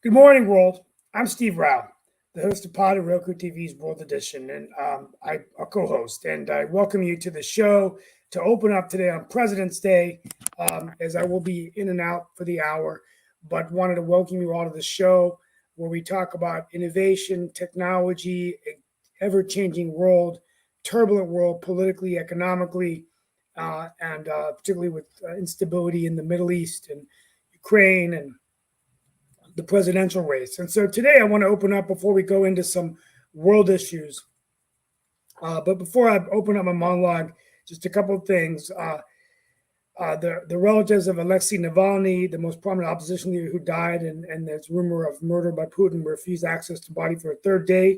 Good morning, world. I'm Steve Rao, the host of Pod and Roku TV's World Edition, and I a co-host. And I welcome you to the show to open up today on President's Day, as I will be in and out for the hour. But wanted to welcome you all to the show where we talk about innovation, technology, ever-changing world, turbulent world, politically, economically, and particularly with instability in the Middle East and Ukraine and the presidential race. And so today I want to open up before we go into some world issues. But before I open up my monologue, just a couple of things. The relatives of Alexei Navalny, the most prominent opposition leader who died, and there's rumor of murder by Putin, refused access to body for a third day.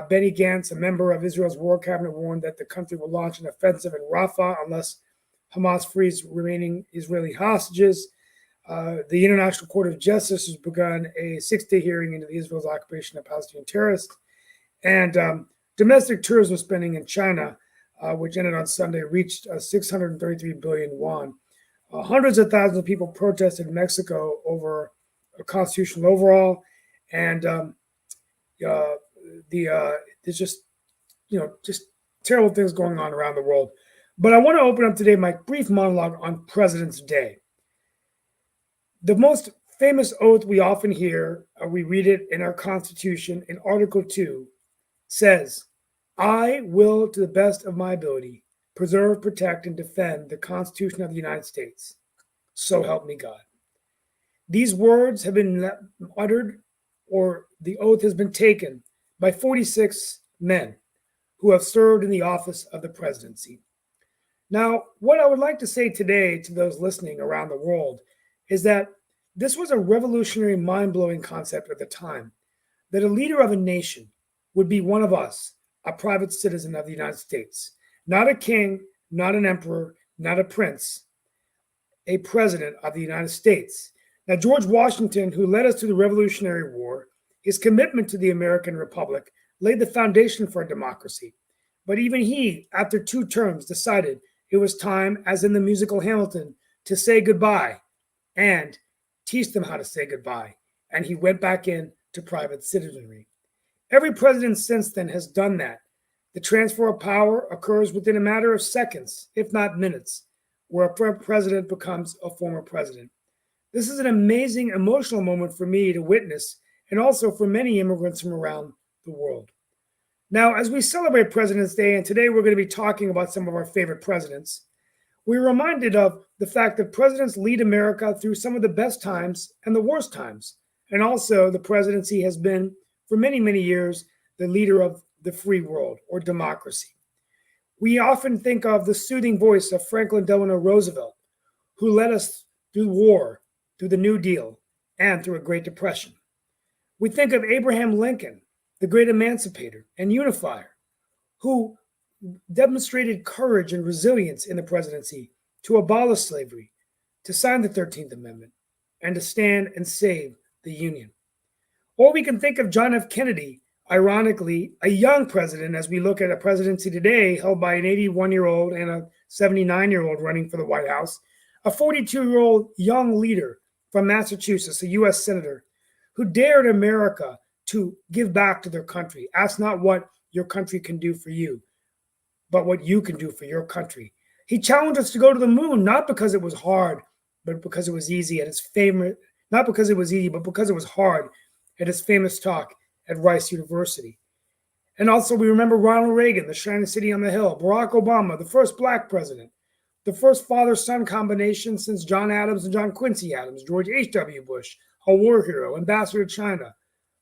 Benny Gantz, a member of Israel's war cabinet, warned that the country will launch an offensive in Rafah unless Hamas frees remaining Israeli hostages. The International Court of Justice has begun a 6-day hearing into the Israel's occupation of Palestinian terrorists. And domestic tourism spending in China, which ended on Sunday, reached 633 billion yuan. Hundreds of thousands of people protested in Mexico over a constitutional overhaul. And there's just terrible things going on around the world. But I want to open up today my brief monologue on President's Day. The most famous oath we often hear, we read it in our Constitution in Article 2, says, "I will, to the best of my ability, preserve, protect, and defend the Constitution of the United States. So help me God." These words have been uttered, or the oath has been taken by 46 men who have served in the office of the presidency. Now, what I would like to say today to those listening around the world is that this was a revolutionary, mind-blowing concept at the time, that a leader of a nation would be one of us, a private citizen of the United States, not a king, not an emperor, not a prince, a president of the United States. Now, George Washington, who led us to the Revolutionary War, his commitment to the American Republic laid the foundation for a democracy. But even he, after 2 terms, decided it was time, as in the musical Hamilton, to say goodbye and teach them how to say goodbye. And he went back in to private citizenry. Every president since then has done that. The transfer of power occurs within a matter of seconds, if not minutes, where a president becomes a former president. This is an amazing emotional moment for me to witness, and also for many immigrants from around the world. Now, as we celebrate President's Day, and today we're going to be talking about some of our favorite presidents, we're reminded of the fact that presidents lead America through some of the best times and the worst times. And also, the presidency has been, for many, many years, the leader of the free world or democracy. We often think of the soothing voice of Franklin Delano Roosevelt, who led us through war, through the New Deal, and through a Great Depression. We think of Abraham Lincoln, the great emancipator and unifier, who demonstrated courage and resilience in the presidency to abolish slavery, to sign the 13th Amendment, and to stand and save the Union. Or we can think of John F. Kennedy, ironically, a young president, as we look at a presidency today held by an 81-year-old and a 79-year-old running for the White House, a 42-year-old young leader from Massachusetts, a U.S. senator, who dared America to give back to their country. Ask not what your country can do for you, but what you can do for your country. He challenged us to go to the moon, not because it was hard, but because it was easy at his favorite, not because it was easy, but because it was hard at his famous talk at Rice University. And also we remember Ronald Reagan, the shining city on the hill, Barack Obama, the first black president, the first father-son combination since John Adams and John Quincy Adams, George H.W. Bush, a war hero, ambassador to China,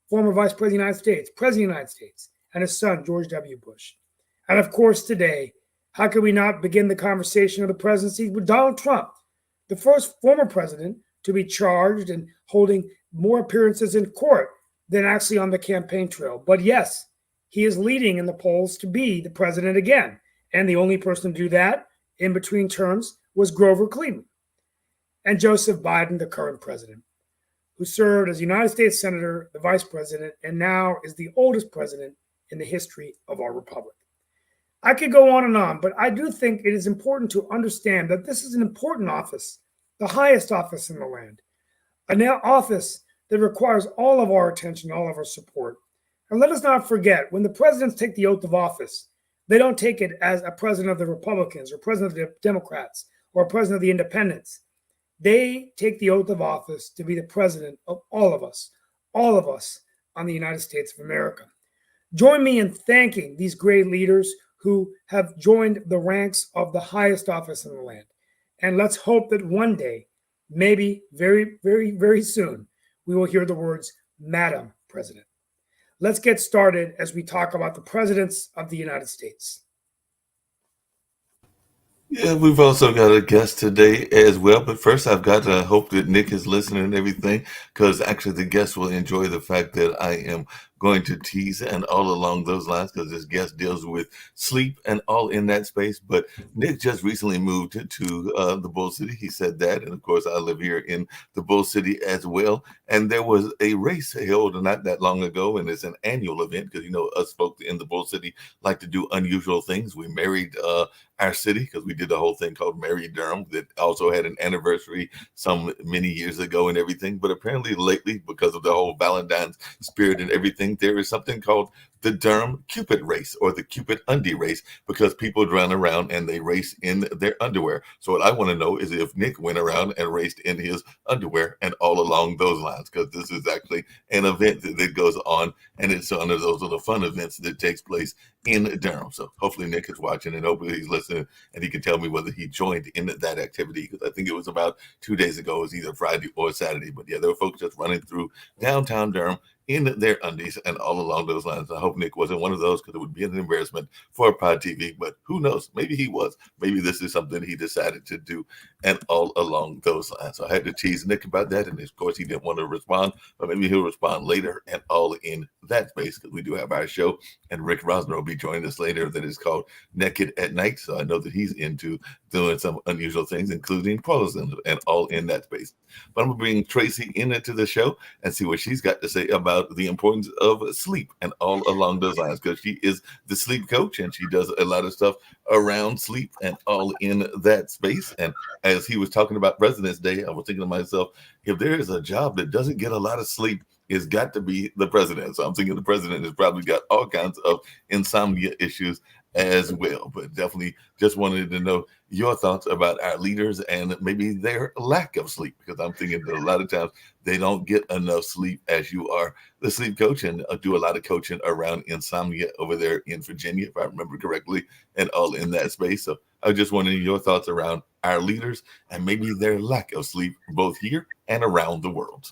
former vice president of the United States, president of the United States, and his son, George W. Bush. And of course, today, how could we not begin the conversation of the presidency with Donald Trump, the first former president to be charged and holding more appearances in court than actually on the campaign trail. But yes, he is leading in the polls to be the president again. And the only person to do that in between terms was Grover Cleveland. And Joseph Biden, the current president, who served as United States Senator, the vice president, and now is the oldest president in the history of our republic. I could go on, but I do think it is important to understand that this is an important office, the highest office in the land, an office that requires all of our attention, all of our support. And let us not forget, when the presidents take the oath of office, they don't take it as a president of the Republicans or president of the Democrats or president of the Independents. They take the oath of office to be the president of all of us on the United States of America. Join me in thanking these great leaders who have joined the ranks of the highest office in the land. And let's hope that one day, maybe very, very, very soon, we will hear the words, Madam President. Let's get started as we talk about the presidents of the United States. Yeah, we've also got a guest today as well. But first, I've got to hope that Nick is listening and everything, because actually the guest will enjoy the fact that I am going to tease and all along those lines, because this guest deals with sleep and all in that space. But Nick just recently moved to the Bull City. He said that. And of course, I live here in the Bull City as well. And there was a race held not that long ago, and it's an annual event because, you know, us folks in the Bull City like to do unusual things. We married our city because we did the whole thing called Mary Durham that also had an anniversary some many years ago and everything. But apparently lately, because of the whole Valentine's spirit and everything, there is something called the Durham Cupid race or the Cupid undie race, because people run around and they race in their underwear. So what I want to know is if Nick went around and raced in his underwear and all along those lines, because this is actually an event that goes on, and it's one of those little fun events that takes place in Durham. So hopefully Nick is watching and hopefully he's listening and he can tell me whether he joined in that activity, because I think it was about 2 days ago. It was either Friday or Saturday. But yeah, there were folks just running through downtown Durham in their undies and all along those lines. I hope Nick wasn't one of those, because it would be an embarrassment for Pod TV, but who knows? Maybe he was. Maybe this is something he decided to do and all along those lines. So I had to tease Nick about that, and of course he didn't want to respond, but maybe he'll respond later and all in that space, because we do have our show, and Rick Rosner will be joining us later that is called Naked at Night. So I know that he's into doing some unusual things, including pros and all in that space. But I'm going to bring Tracy into the show and see what she's got to say about the importance of sleep and all along those lines, because she is the sleep coach and she does a lot of stuff around sleep and all in that space. And as he was talking about President's Day, I was thinking to myself, if there is a job that doesn't get a lot of sleep, it's got to be the president. So I'm thinking the president has probably got all kinds of insomnia issues as well. But definitely just wanted to know your thoughts about our leaders and maybe their lack of sleep, because I'm thinking that a lot of times they don't get enough sleep, as you are the sleep coach and do a lot of coaching around insomnia over there in Virginia, if I remember correctly, and all in that space. So I was just wondering your thoughts around our leaders and maybe their lack of sleep, both here and around the world.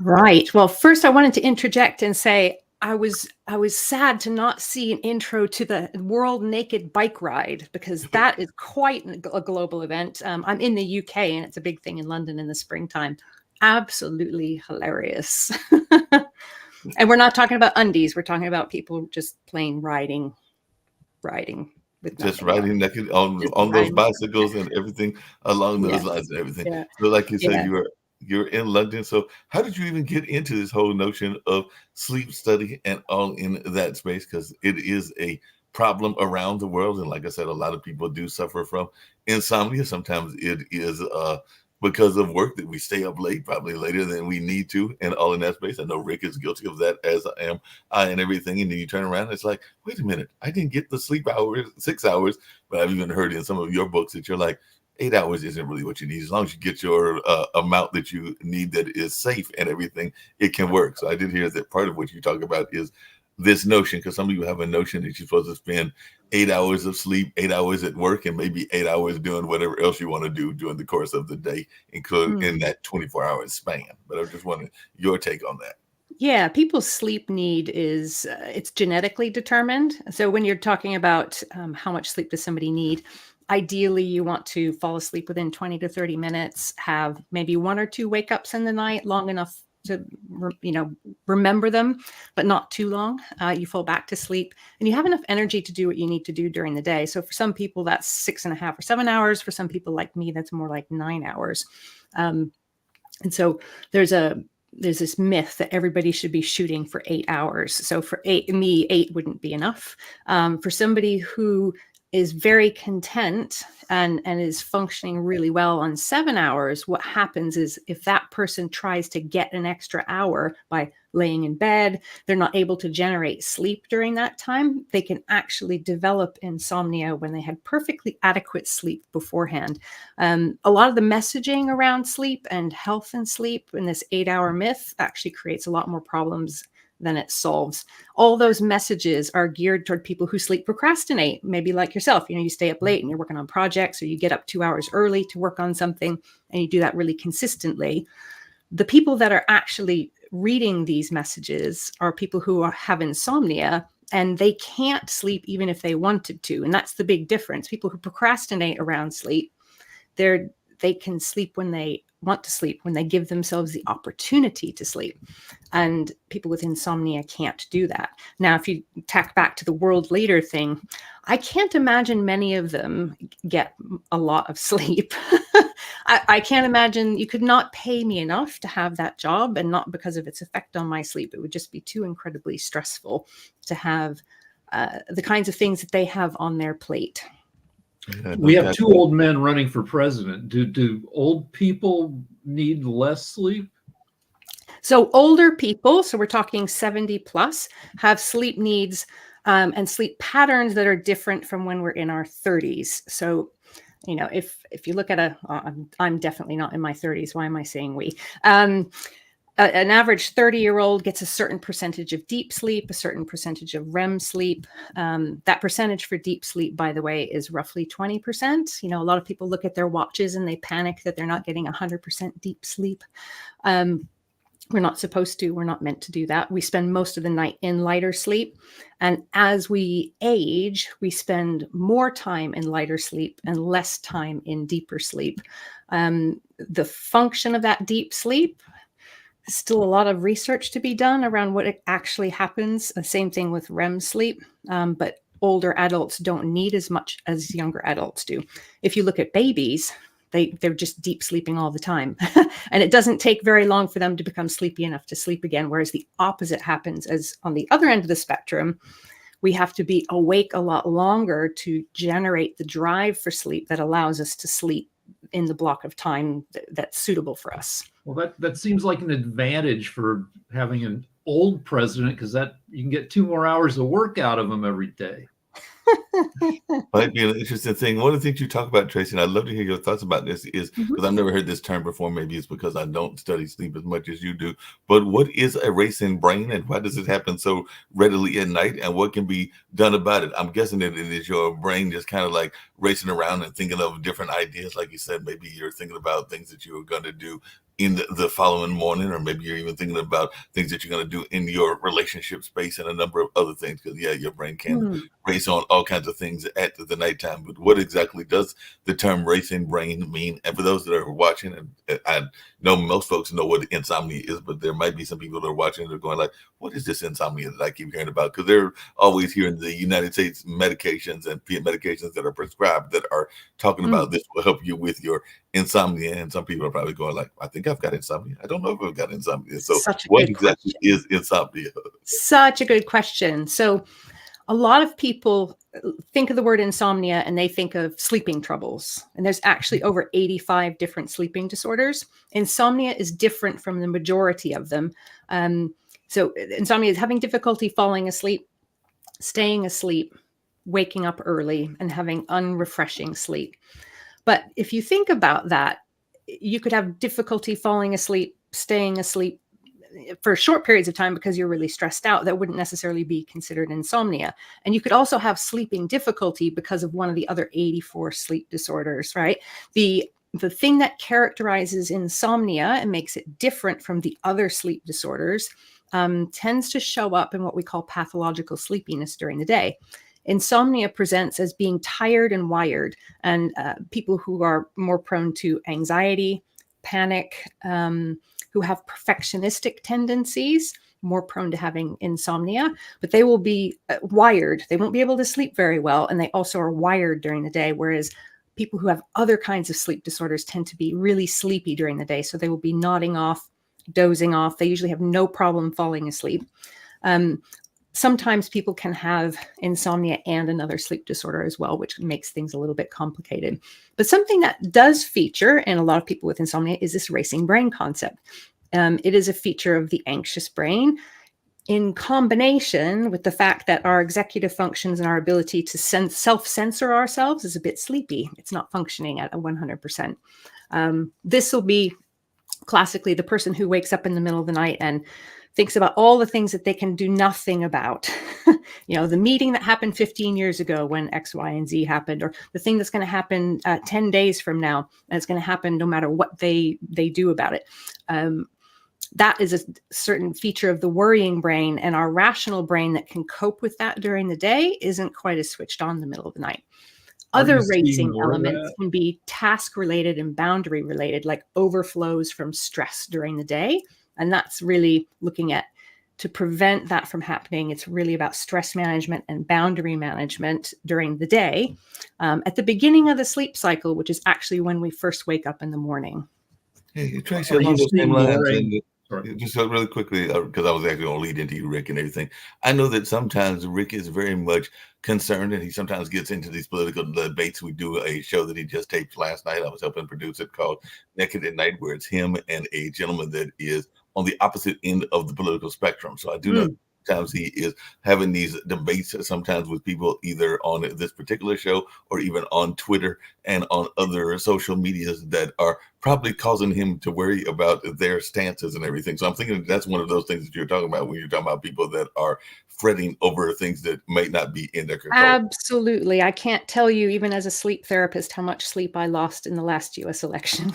Right. Well, first I wanted to interject and say I was sad to not see an intro to the World Naked Bike Ride, because that is quite a global event. I'm in the UK and it's a big thing in London in the springtime. Absolutely hilarious. And we're not talking about undies. We're talking about people just plain riding with just riding naked on those bicycles and everything along those lines and everything. Yeah. So like you said, you're in London. So how did you even get into this whole notion of sleep study and all in that space? Because it is a problem around the world. And like I said, a lot of people do suffer from insomnia. Sometimes it is because of work that we stay up late, probably later than we need to, and all in that space. I know Rick is guilty of that, as I am, and everything. And then you turn around and it's like, wait a minute, I didn't get the sleep hours, 6 hours. But I've even heard in some of your books that you're like, 8 hours isn't really what you need. As long as you get your amount that you need that is safe and everything, it can work. So I did hear that part of what you talk about is this notion, because some of you have a notion that you're supposed to spend 8 hours of sleep, 8 hours at work, and maybe 8 hours doing whatever else you want to do during the course of the day, including in that 24-hour span. But I just wanted your take on that. Yeah, people's sleep need is it's genetically determined. So when you're talking about how much sleep does somebody need, ideally you want to fall asleep within 20 to 30 minutes, have maybe 1 or 2 wake ups in the night, long enough to remember them, but not too long. You fall back to sleep and you have enough energy to do what you need to do during the day. So for some people that's 6.5 or 7 hours. For some people like me, that's more like 9 hours. And so there's this myth that everybody should be shooting for 8 hours. So for me, 8 wouldn't be enough. For somebody who is very content and is functioning really well on 7 hours, what happens is if that person tries to get an extra hour by laying in bed, they're not able to generate sleep during that time. They can actually develop insomnia when they had perfectly adequate sleep beforehand. A lot of the messaging around sleep and health and sleep in this 8-hour myth actually creates a lot more problems than it solves. All those messages are geared toward people who sleep procrastinate, maybe like yourself. You stay up late and you're working on projects, or you get up 2 hours early to work on something, and you do that really consistently. The people that are actually reading these messages are people who have insomnia, and they can't sleep even if they wanted to. And that's the big difference. People who procrastinate around sleep, they can sleep when they want to sleep, when they give themselves the opportunity to sleep. And people with insomnia can't do that. Now, if you tack back to the world leader thing, I can't imagine many of them get a lot of sleep. I can't imagine. You could not pay me enough to have that job, and not because of its effect on my sleep. It would just be too incredibly stressful to have the kinds of things that they have on their plate. Yeah, We have two old men running for president. Do old people need less sleep? So older people, so we're talking 70 plus, have sleep needs and sleep patterns that are different from when we're in our 30s. So, if you look at I'm definitely not in my 30s. Why am I saying we? An average 30-year-old gets a certain percentage of deep sleep, a certain percentage of REM sleep. That percentage for deep sleep, by the way, is roughly 20%. A lot of people look at their watches and they panic that they're not getting 100% deep sleep. We're not supposed to. We're not meant to do that. We spend most of the night in lighter sleep. And as we age, we spend more time in lighter sleep and less time in deeper sleep. The function of that deep sleep, still a lot of research to be done around what actually happens. The same thing with REM sleep, but older adults don't need as much as younger adults do. If you look at babies, they're just deep sleeping all the time. And it doesn't take very long for them to become sleepy enough to sleep again. Whereas the opposite happens, as on the other end of the spectrum, we have to be awake a lot longer to generate the drive for sleep that allows us to sleep in the block of time that's suitable for us. Well, that seems like an advantage for having an old president, because you can get 2 more hours of work out of him every day. Might be an interesting thing. One of the things you talk about, Tracy, and I'd love to hear your thoughts about this, is because I've never heard this term before. Maybe it's because I don't study sleep as much as you do. But what is a racing brain, and why does it happen so readily at night, and what can be done about it? I'm guessing that it is your brain just kind of like racing around and thinking of different ideas. Like you said, maybe you're thinking about things that you were going to do in the following morning, or maybe you're even thinking about things that you're going to do in your relationship space and a number of other things, because your brain can race on all kinds of things at the nighttime. But what exactly does the term racing brain mean? And for those that are watching, and I know most folks know what insomnia is, but there might be some people that are watching that are going like, what is this insomnia that I keep hearing about? Because they're always here in the United States, medications and medications that are prescribed that are talking about this will help you with your insomnia. And some people are probably going like, I think I've got insomnia. I don't know if I've got insomnia. So what exactly is insomnia? Such a good question. So a lot of people think of the word insomnia and they think of sleeping troubles. And there's actually over 85 different sleeping disorders. Insomnia is different from the majority of them. So insomnia is having difficulty falling asleep, staying asleep, waking up early, and having unrefreshing sleep. But if you think about that, you could have difficulty falling asleep, staying asleep for short periods of time because you're really stressed out. That wouldn't necessarily be considered insomnia. And you could also have sleeping difficulty because of one of the other 84 sleep disorders, right? The thing that characterizes insomnia and makes it different from the other sleep disorders tends to show up in what we call pathological sleepiness during the day. Insomnia presents as being tired and wired, and people who are more prone to anxiety, panic, who have perfectionistic tendencies, more prone to having insomnia, but they will be wired. They won't be able to sleep very well, and they also are wired during the day, whereas people who have other kinds of sleep disorders tend to be really sleepy during the day, so they will be nodding off, dozing off. They usually have no problem falling asleep. sometimes people can have insomnia and another sleep disorder as well, which makes things a little bit complicated. But something that does feature in a lot of people with insomnia is this racing brain concept. It is a feature of the anxious brain in combination with the fact that our executive functions and our ability to self-censor ourselves is a bit sleepy. It's not functioning at a 100%. This will be classically the person who wakes up in the middle of the night and thinks about all the things that they can do nothing about. The meeting that happened 15 years ago when X, Y, and Z happened, or the thing that's going to happen 10 days from now, and it's going to happen no matter what they do about it. That is a certain feature of the worrying brain, and our rational brain that can cope with that during the day isn't quite as switched on in the middle of the night. Other racing elements can be task related and boundary related, like overflows from stress during the day. And that's really looking at, to prevent that from happening, it's really about stress management and boundary management during the day, at the beginning of the sleep cycle, which is actually when we first wake up in the morning. Hey, Tracy, along those same lines, Sorry. just really quickly, because I was actually going to lead into you, Rick, and everything. I know that sometimes Rick is very much concerned, and he sometimes gets into these political debates. We do a show that he just taped last night. I was helping produce it, called Naked at Night, where it's him and a gentleman that is on the opposite end of the political spectrum. So I do know sometimes he is having these debates sometimes with people either on this particular show or even on Twitter and on other social medias that are probably causing him to worry about their stances and everything. So I'm thinking that's one of those things that you're talking about when you're talking about people that are fretting over things that may not be in their control. Absolutely. I can't tell you, even as a sleep therapist, how much sleep I lost in the last US election.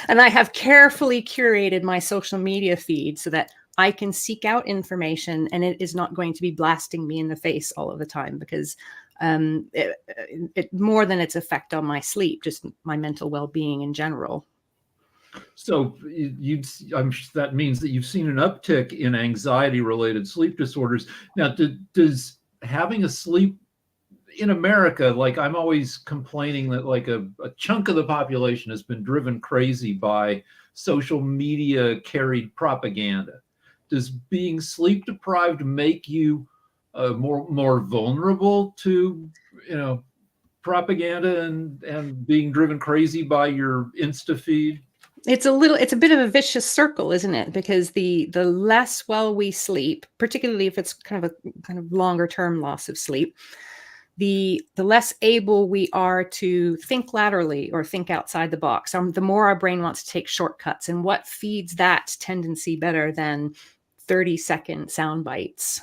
And I have carefully curated my social media feed so that I can seek out information and it is not going to be blasting me in the face all of the time, because it more than its effect on my sleep, just my mental well-being in general. So that means that you've seen an uptick in anxiety-related sleep disorders. Now, does having a sleep in America, like I'm always complaining that like a chunk of the population has been driven crazy by social media carried propaganda. Does being sleep deprived make you more vulnerable to propaganda and being driven crazy by your Insta feed? It's a bit of a vicious circle, isn't it? Because the less well we sleep, particularly if it's kind of longer term loss of sleep, the less able we are to think laterally or think outside the box. The more our brain wants to take shortcuts, and what feeds that tendency better than 30-second sound bites,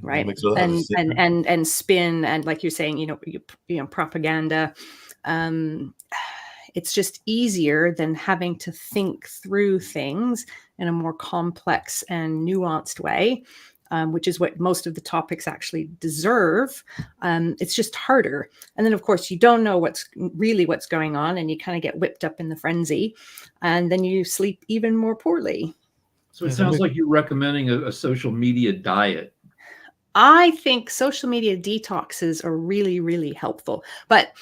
right? And spin, and like you're saying, propaganda. It's just easier than having to think through things in a more complex and nuanced way, which is what most of the topics actually deserve. It's just harder. And then, of course, you don't know what's going on, and you kind of get whipped up in the frenzy, and then you sleep even more poorly. So it sounds like you're recommending a social media diet. I think social media detoxes are really, really helpful. But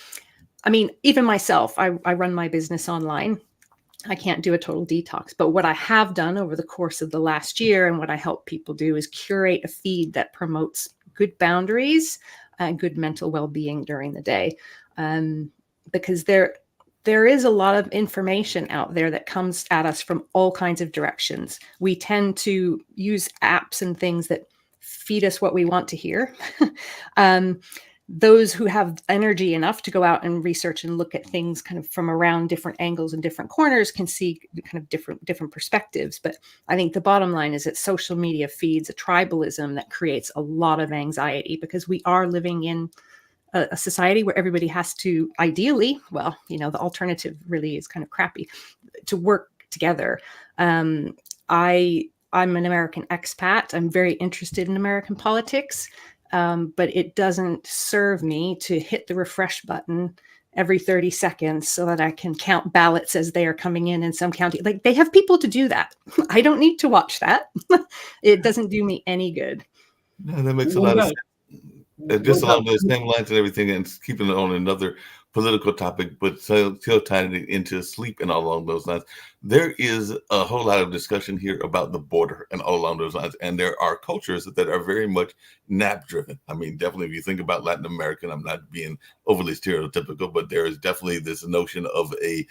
I mean, even myself, I run my business online. I can't do a total detox, but what I have done over the course of the last year, and what I help people do, is curate a feed that promotes good boundaries and good mental well-being during the day. Because there is a lot of information out there that comes at us from all kinds of directions. We tend to use apps and things that feed us what we want to hear. Those who have energy enough to go out and research and look at things kind of from around different angles and different corners can see kind of different perspectives. But I think the bottom line is that social media feeds a tribalism that creates a lot of anxiety, because we are living in a society where everybody has to ideally, well, the alternative really is kind of crappy, to work together. I'm an American expat. I'm very interested in American politics. But it doesn't serve me to hit the refresh button every 30 seconds so that I can count ballots as they are coming in some county. Like, they have people to do that. I don't need to watch that. It doesn't do me any good. No, that makes a lot of sense. Just along those same lines and everything, and keeping it on another political topic, but still tying it into sleep and all along those lines. There is a whole lot of discussion here about the border and all along those lines. And there are cultures that are very much nap driven. I mean, definitely, if you think about Latin American, I'm not being overly stereotypical, but there is definitely this notion of a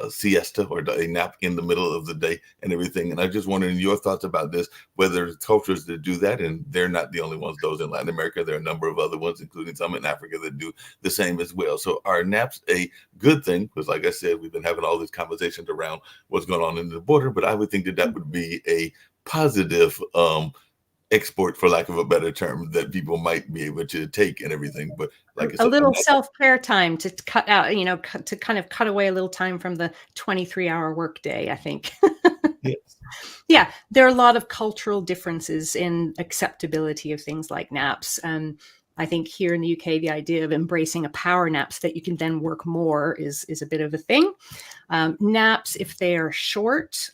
siesta or a nap in the middle of the day and everything. And I just wondering your thoughts about this, whether it's cultures that do that, and they're not the only ones, those in Latin America. There are a number of other ones, including some in Africa, that do the same as well. So are naps a good thing? Because like I said, we've been having all these conversations around what's going on in the border, but I would think that that would be a positive export, for lack of a better term, that people might be able to take and everything. But like I said, a little self-care time to cut out, to kind of cut away a little time from the 23-hour workday, I think. yes. Yeah, there are a lot of cultural differences in acceptability of things like naps. I think here in the UK, the idea of embracing a power nap so that you can then work more is a bit of a thing. Naps, if they are short,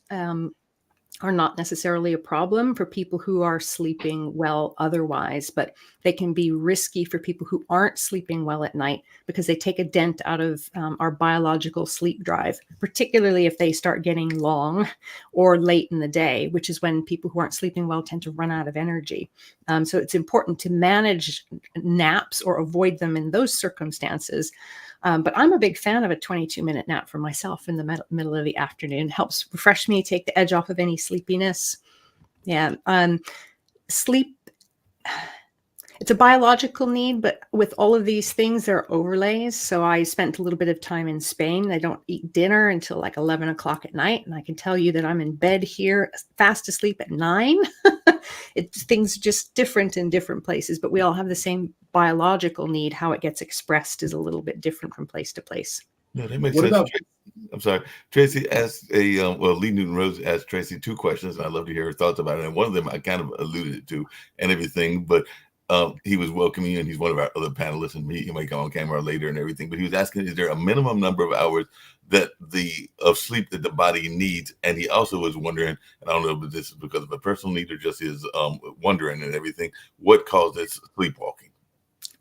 are not necessarily a problem for people who are sleeping well otherwise, but they can be risky for people who aren't sleeping well at night because they take a dent out of our biological sleep drive, particularly if they start getting long or late in the day, which is when people who aren't sleeping well tend to run out of energy. So it's important to manage naps or avoid them in those circumstances. But I'm a big fan of a 22-minute nap for myself in the middle of the afternoon. It helps refresh me, take the edge off of any sleepiness. Yeah. Sleep, it's a biological need, but with all of these things, there are overlays. So I spent a little bit of time in Spain. I don't eat dinner until like 11 o'clock at night. And I can tell you that I'm in bed here, fast asleep at 9. Things are just different in different places, but we all have the same biological need. How it gets expressed is a little bit different from place to place. No, that makes What sense. about- I'm sorry. Tracy asked Lee Newton Rose asked Tracy 2 questions, and I'd love to hear her thoughts about it. And one of them I kind of alluded to and everything, but he was welcoming, and he's one of our other panelists, and he might come on camera later and everything. But he was asking, is there a minimum number of hours that of sleep that the body needs? And he also was wondering, and I don't know if this is because of a personal need or just his wondering and everything, what causes sleepwalking?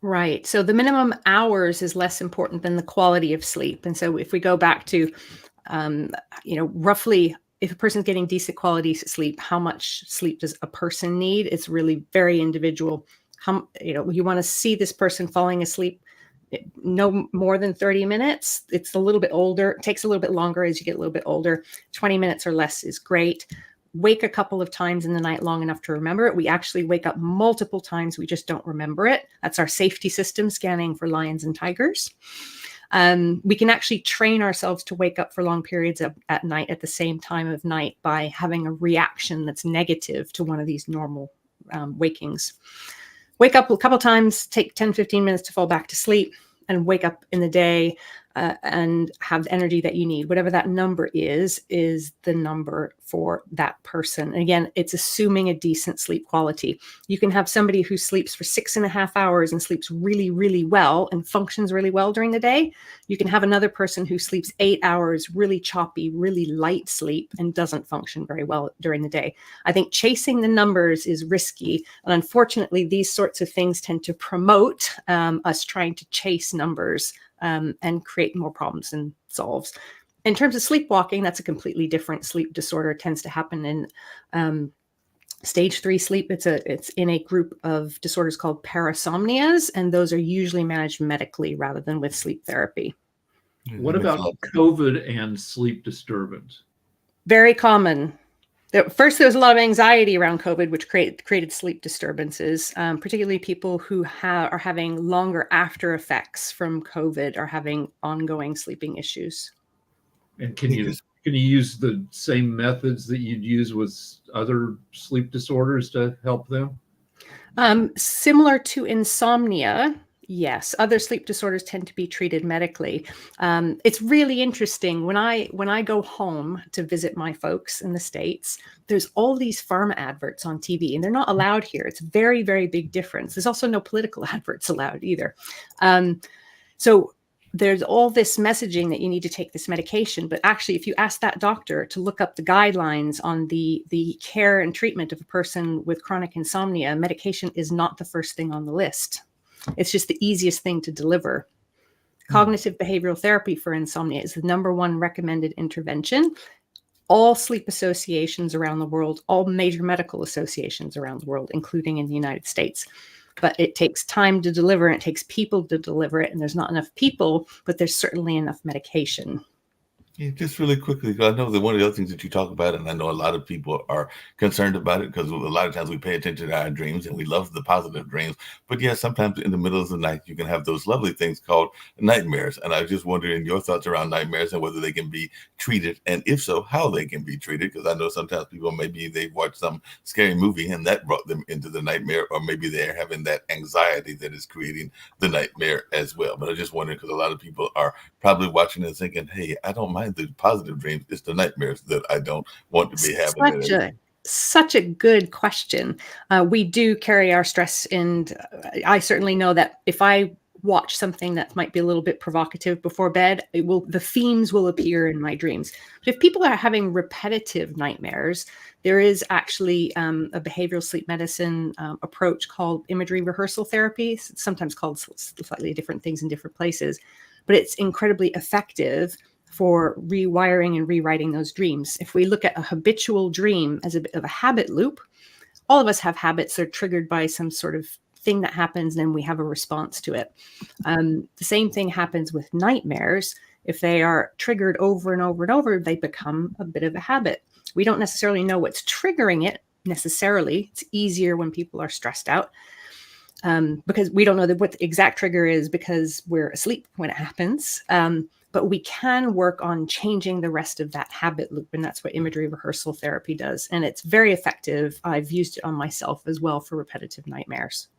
Right. So the minimum hours is less important than the quality of sleep. And so if we go back to, roughly, if a person's getting decent quality sleep, how much sleep does a person need? It's really very individual. You want to see this person falling asleep no more than 30 minutes. It's a little bit older. It takes a little bit longer as you get a little bit older. 20 minutes or less is great. Wake a couple of times in the night long enough to remember it. We actually wake up multiple times. We just don't remember it. That's our safety system scanning for lions and tigers. We can actually train ourselves to wake up for long periods at night at the same time of night by having a reaction that's negative to one of these normal wakings. Wake up a couple times, take 10, 15 minutes to fall back to sleep, and wake up in the day and have the energy that you need. Whatever that number is the number for that person. And again, it's assuming a decent sleep quality. You can have somebody who sleeps for 6.5 hours and sleeps really, really well and functions really well during the day. You can have another person who sleeps 8 hours, really choppy, really light sleep, and doesn't function very well during the day. I think chasing the numbers is risky. And unfortunately, these sorts of things tend to promote us trying to chase numbers and create more problems than solves. In terms of sleepwalking, that's a completely different sleep disorder. It tends to happen in stage 3 sleep. It's in a group of disorders called parasomnias, and those are usually managed medically rather than with sleep therapy. What about COVID and sleep disturbance? Very common. First, there was a lot of anxiety around COVID, which created sleep disturbances, particularly people who are having longer after effects from COVID are having ongoing sleeping issues. And can you use the same methods that you'd use with other sleep disorders to help them? Similar to insomnia, yes. Other sleep disorders tend to be treated medically. It's really interesting when I go home to visit my folks in the States. There's all these pharma adverts on TV, and they're not allowed here. It's a very, very big difference. There's also no political adverts allowed either. So there's all this messaging that you need to take this medication, but actually, if you ask that doctor to look up the guidelines on the care and treatment of a person with chronic insomnia, medication is not the first thing on the list. It's just the easiest thing to deliver. Cognitive behavioral therapy for insomnia is the number one recommended intervention. All sleep associations around the world, all major medical associations around the world, including in the United States. But it takes time to deliver, and it takes people to deliver it. And there's not enough people, but there's certainly enough medication. Yeah, just really quickly, 'cause I know that one of the other things that you talk about, and I know a lot of people are concerned about it because a lot of times we pay attention to our dreams and we love the positive dreams. But yeah, sometimes in the middle of the night, you can have those lovely things called nightmares. And I was just wondering your thoughts around nightmares and whether they can be treated. And if so, how they can be treated. Because I know sometimes people, maybe they watch some scary movie and that brought them into the nightmare, or maybe they're having that anxiety that is creating the nightmare as well. But I just wondering because a lot of people are probably watching and thinking, hey, I don't mind the positive dreams. It's the nightmares that I don't want to be having. Such a good question. We do carry our stress, and I certainly know that if I watch something that might be a little bit provocative before bed, the themes will appear in my dreams. But if people are having repetitive nightmares, there is actually a behavioral sleep medicine approach called imagery rehearsal therapy. It's sometimes called slightly different things in different places, but it's incredibly effective for rewiring and rewriting those dreams. If we look at a habitual dream as a bit of a habit loop, all of us have habits that are triggered by some sort of thing that happens, and then we have a response to it. The same thing happens with nightmares. If they are triggered over and over and over, they become a bit of a habit. We don't necessarily know what's triggering it necessarily. It's easier when people are stressed out. Because we don't know what the exact trigger is because we're asleep when it happens. But we can work on changing the rest of that habit loop. And that's what imagery rehearsal therapy does. And it's very effective. I've used it on myself as well for repetitive nightmares.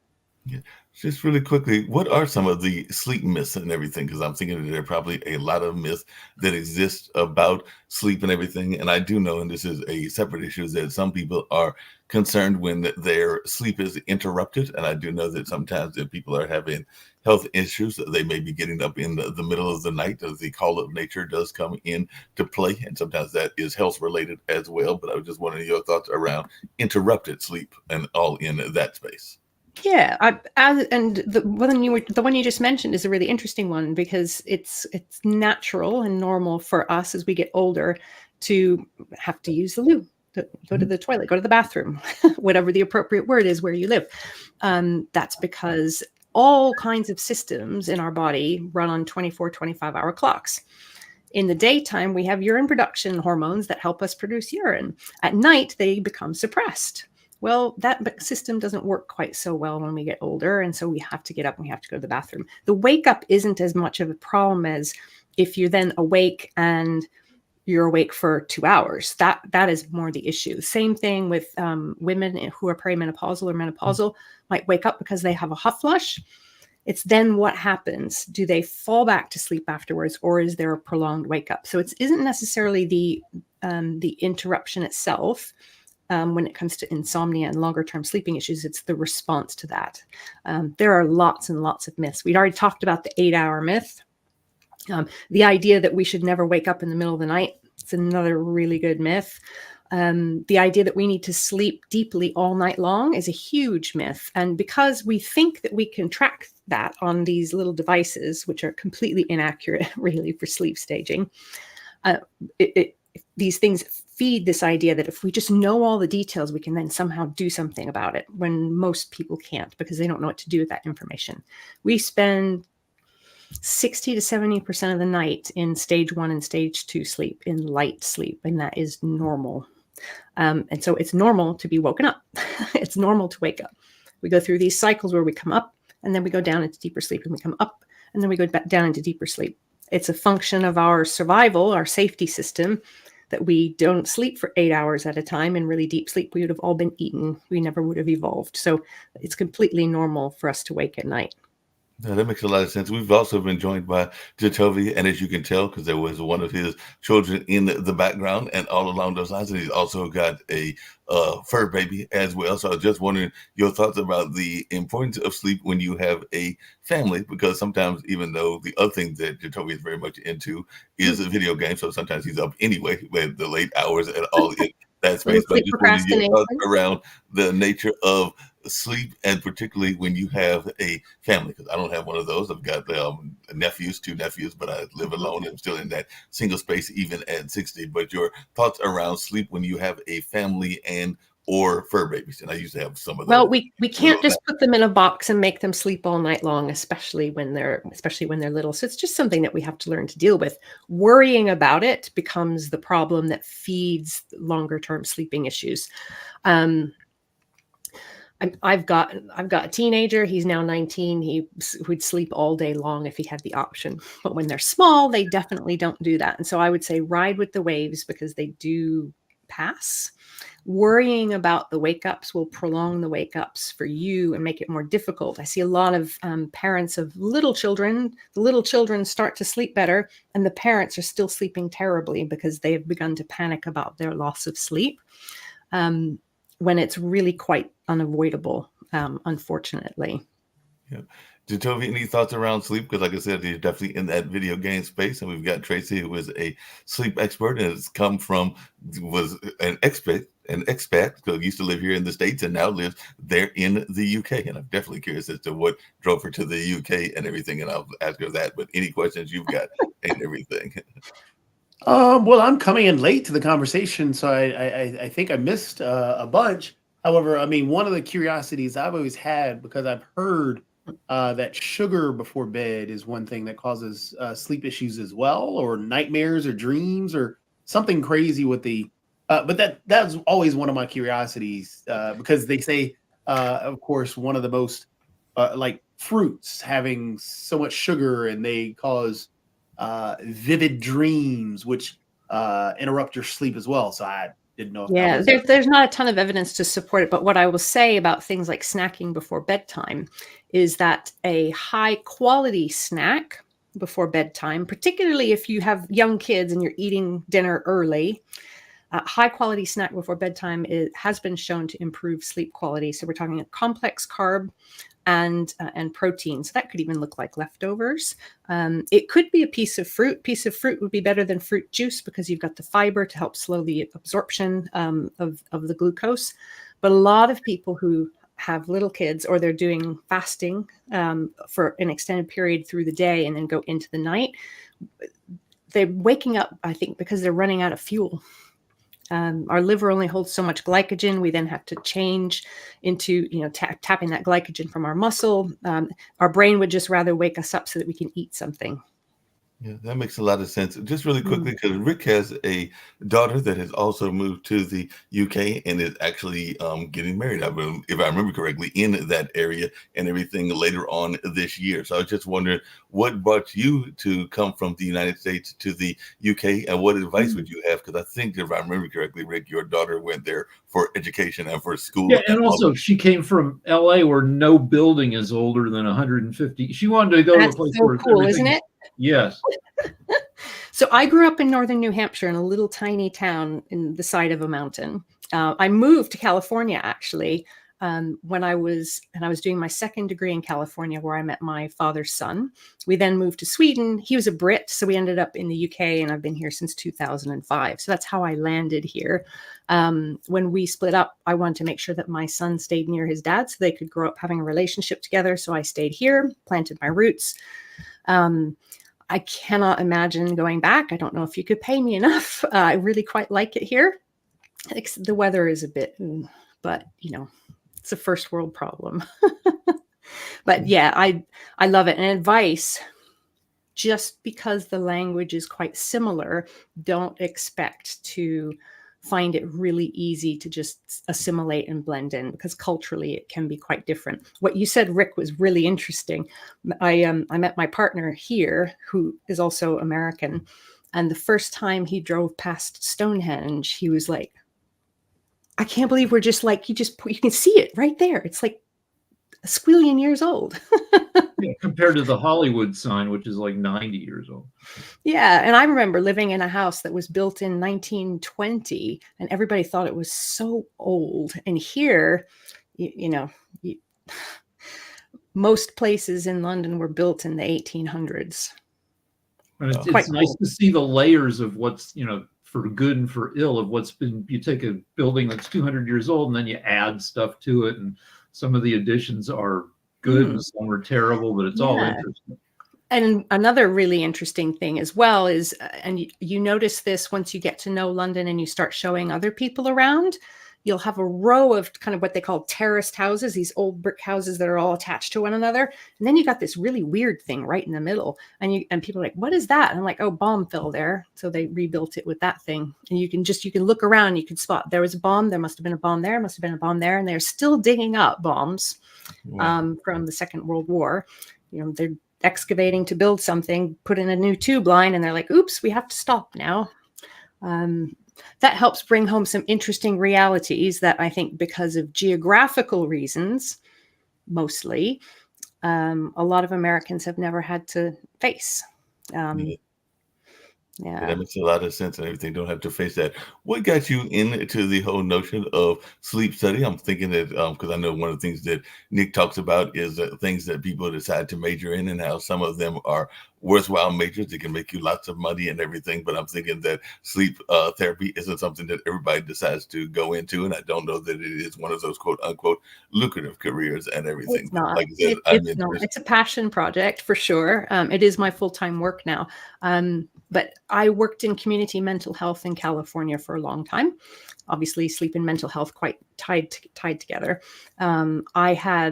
Yeah. Just really quickly, what are some of the sleep myths and everything? Because I'm thinking that there are probably a lot of myths that exist about sleep and everything. And I do know, and this is a separate issue, that some people are concerned when their sleep is interrupted. And I do know that sometimes if people are having health issues, they may be getting up in the middle of the night as the call of nature does come in to play. And sometimes that is health related as well. But I was just wondering your thoughts around interrupted sleep and all in that space. Yeah, the one you just mentioned is a really interesting one because it's natural and normal for us as we get older to have to use the loo, to go to the toilet, go to the bathroom, whatever the appropriate word is where you live. That's because all kinds of systems in our body run on 24, 25-hour clocks. In the daytime, we have urine production hormones that help us produce urine. At night, they become suppressed. Well, that system doesn't work quite so well when we get older. And so we have to get up and we have to go to the bathroom. The wake up isn't as much of a problem as if you're then awake and you're awake for 2 hours. That is more the issue. Same thing with women who are perimenopausal or menopausal might wake up because they have a hot flush. It's then what happens? Do they fall back to sleep afterwards, or is there a prolonged wake up? So it isn't necessarily the interruption itself. When it comes to insomnia and longer term sleeping issues, it's the response to that. There are lots and lots of myths. We'd already talked about the 8-hour myth. The idea that we should never wake up in the middle of the night. It's another really good myth. The idea that we need to sleep deeply all night long is a huge myth. And because we think that we can track that on these little devices, which are completely inaccurate really for sleep staging, these things feed this idea that if we just know all the details, we can then somehow do something about it, when most people can't because they don't know what to do with that information. We spend 60 to 70% of the night in stage 1 and stage 2 sleep, in light sleep, and that is normal. And so it's normal to be woken up. It's normal to wake up. We go through these cycles where we come up and then we go down into deeper sleep, and we come up and then we go back down into deeper sleep. It's a function of our survival, our safety system, that we don't sleep for 8 hours at a time. In really deep sleep, we would have all been eaten. We never would have evolved. So it's completely normal for us to wake at night. Yeah, that makes a lot of sense. We've also been joined by Jatovy, and as you can tell, because there was one of his children in the background, and all along those lines, and he's also got a fur baby as well. So I was just wondering your thoughts about the importance of sleep when you have a family, because sometimes, even though the other thing that Jatovy is very much into is a video game, so sometimes he's up anyway with the late hours and all in that space. But I just wondered your thoughts around the nature of sleep, and particularly when you have a family, because I don't have one of those. I've got nephews, two nephews, but I live alone. I'm still in that single space even at 60. But your thoughts around sleep when you have a family and or fur babies, and I used to have some of Well, those. we can't just put them in a box and make them sleep all night long, especially when they're little. So it's just something that we have to learn to deal with. Worrying about it becomes the problem that feeds longer term sleeping issues. I've got a teenager. He's now 19. He would sleep all day long if he had the option. But when they're small, they definitely don't do that. And so I would say ride with the waves because they do pass. Worrying about the wake ups will prolong the wake ups for you and make it more difficult. I see a lot of parents of little children. The little children start to sleep better, and the parents are still sleeping terribly because they've begun to panic about their loss of sleep when it's really quite unavoidable, unfortunately. Yeah. Jatovia, any thoughts around sleep? Because like I said, you're definitely in that video game space, and we've got Tracy, who is a sleep expert and was an expat, because used to live here in the States and now lives there in the UK. And I'm definitely curious as to what drove her to the UK and everything, and I'll ask her that. But any questions you've got and everything. Well, I'm coming in late to the conversation, so I think I missed a bunch. However, I mean, one of the curiosities I've always had, because I've heard that sugar before bed is one thing that causes sleep issues as well, or nightmares or dreams or something crazy with the. But that's always one of my curiosities because they say, of course, one of the most like fruits having so much sugar and they cause vivid dreams, which interrupt your sleep as well. So I didn't know if Yeah, that was there's not a ton of evidence to support it, but what I will say about things like snacking before bedtime is that a high quality snack before bedtime, particularly if you have young kids and you're eating dinner early, high quality snack before bedtime has been shown to improve sleep quality. So we're talking a complex carb and protein. So that could even look like leftovers. It could be a piece of fruit. Piece of fruit would be better than fruit juice because you've got the fiber to help slow the absorption of the glucose. But a lot of people who have little kids or they're doing fasting for an extended period through the day and then go into the night, they're waking up, I think, because they're running out of fuel. Our liver only holds so much glycogen. We then have to change into, tapping that glycogen from our muscle. Our brain would just rather wake us up so that we can eat something. Yeah, that makes a lot of sense. Just really quickly, because Rick has a daughter that has also moved to the UK and is actually getting married, if I remember correctly, in that area and everything later on this year. So I was just wondering what brought you to come from the United States to the UK and what advice would you have? Because I think, if I remember correctly, Rick, your daughter went there for education and for school. Yeah, and also she came from LA where no building is older than 150. She wanted to go to a place so where cool, everything- isn't it? Yes. So I grew up in northern New Hampshire in a little tiny town in the side of a mountain. I moved to California actually when I was doing my second degree in California, where I met my father's son. We then moved to Sweden. He was a Brit, so we ended up in the UK, and I've been here since 2005. So that's how I landed here. When we split up, I wanted to make sure that my son stayed near his dad so they could grow up having a relationship together. So I stayed here, planted my roots. I cannot imagine going back. I don't know if you could pay me enough. I really quite like it here. The weather is a bit, but it's a first world problem. But yeah, I love it. And advice, just because the language is quite similar, don't expect to find it really easy to just assimilate and blend in, because culturally it can be quite different. What you said, Rick, was really interesting. I met my partner here, who is also American, and the first time he drove past Stonehenge, he was like, I can't believe we're just like, you can see it right there. It's like a squillion years old. Yeah, compared to the Hollywood sign, which is like 90 years old. Yeah. And I remember living in a house that was built in 1920 and everybody thought it was so old. And here, most places in London were built in the 1800s. And it's Quite nice cool to see the layers of what's, for good and for ill of what's been, you take a building that's 200 years old and then you add stuff to it. And some of the additions are good and some are terrible, but it's all interesting. And another really interesting thing as well is, and you notice this once you get to know London and you start showing other people around, you'll have a row of kind of what they call terraced houses, these old brick houses that are all attached to one another. And then you got this really weird thing right in the middle. And people are like, what is that? And I'm like, oh, bomb fell there. So they rebuilt it with that thing. And you can look around, you can spot there was a bomb, there must have been a bomb there, must have been a bomb there. And they're still digging up bombs from the Second World War. They're excavating to build something, put in a new tube line, and they're like, oops, we have to stop now. That helps bring home some interesting realities that I think, because of geographical reasons, mostly, a lot of Americans have never had to face. Yeah, that makes a lot of sense and everything. Don't have to face that. What got you into the whole notion of sleep study? I'm thinking that because I know one of the things that Nick talks about is things that people decide to major in, and how some of them are worthwhile majors. They can make you lots of money and everything. But I'm thinking that sleep therapy isn't something that everybody decides to go into. And I don't know that it is one of those quote unquote lucrative careers and everything. It's not. Like I said, It's not. It's a passion project for sure. It is my full-time work now. But I worked in community mental health in California for a long time. Obviously, sleep and mental health quite tied together. I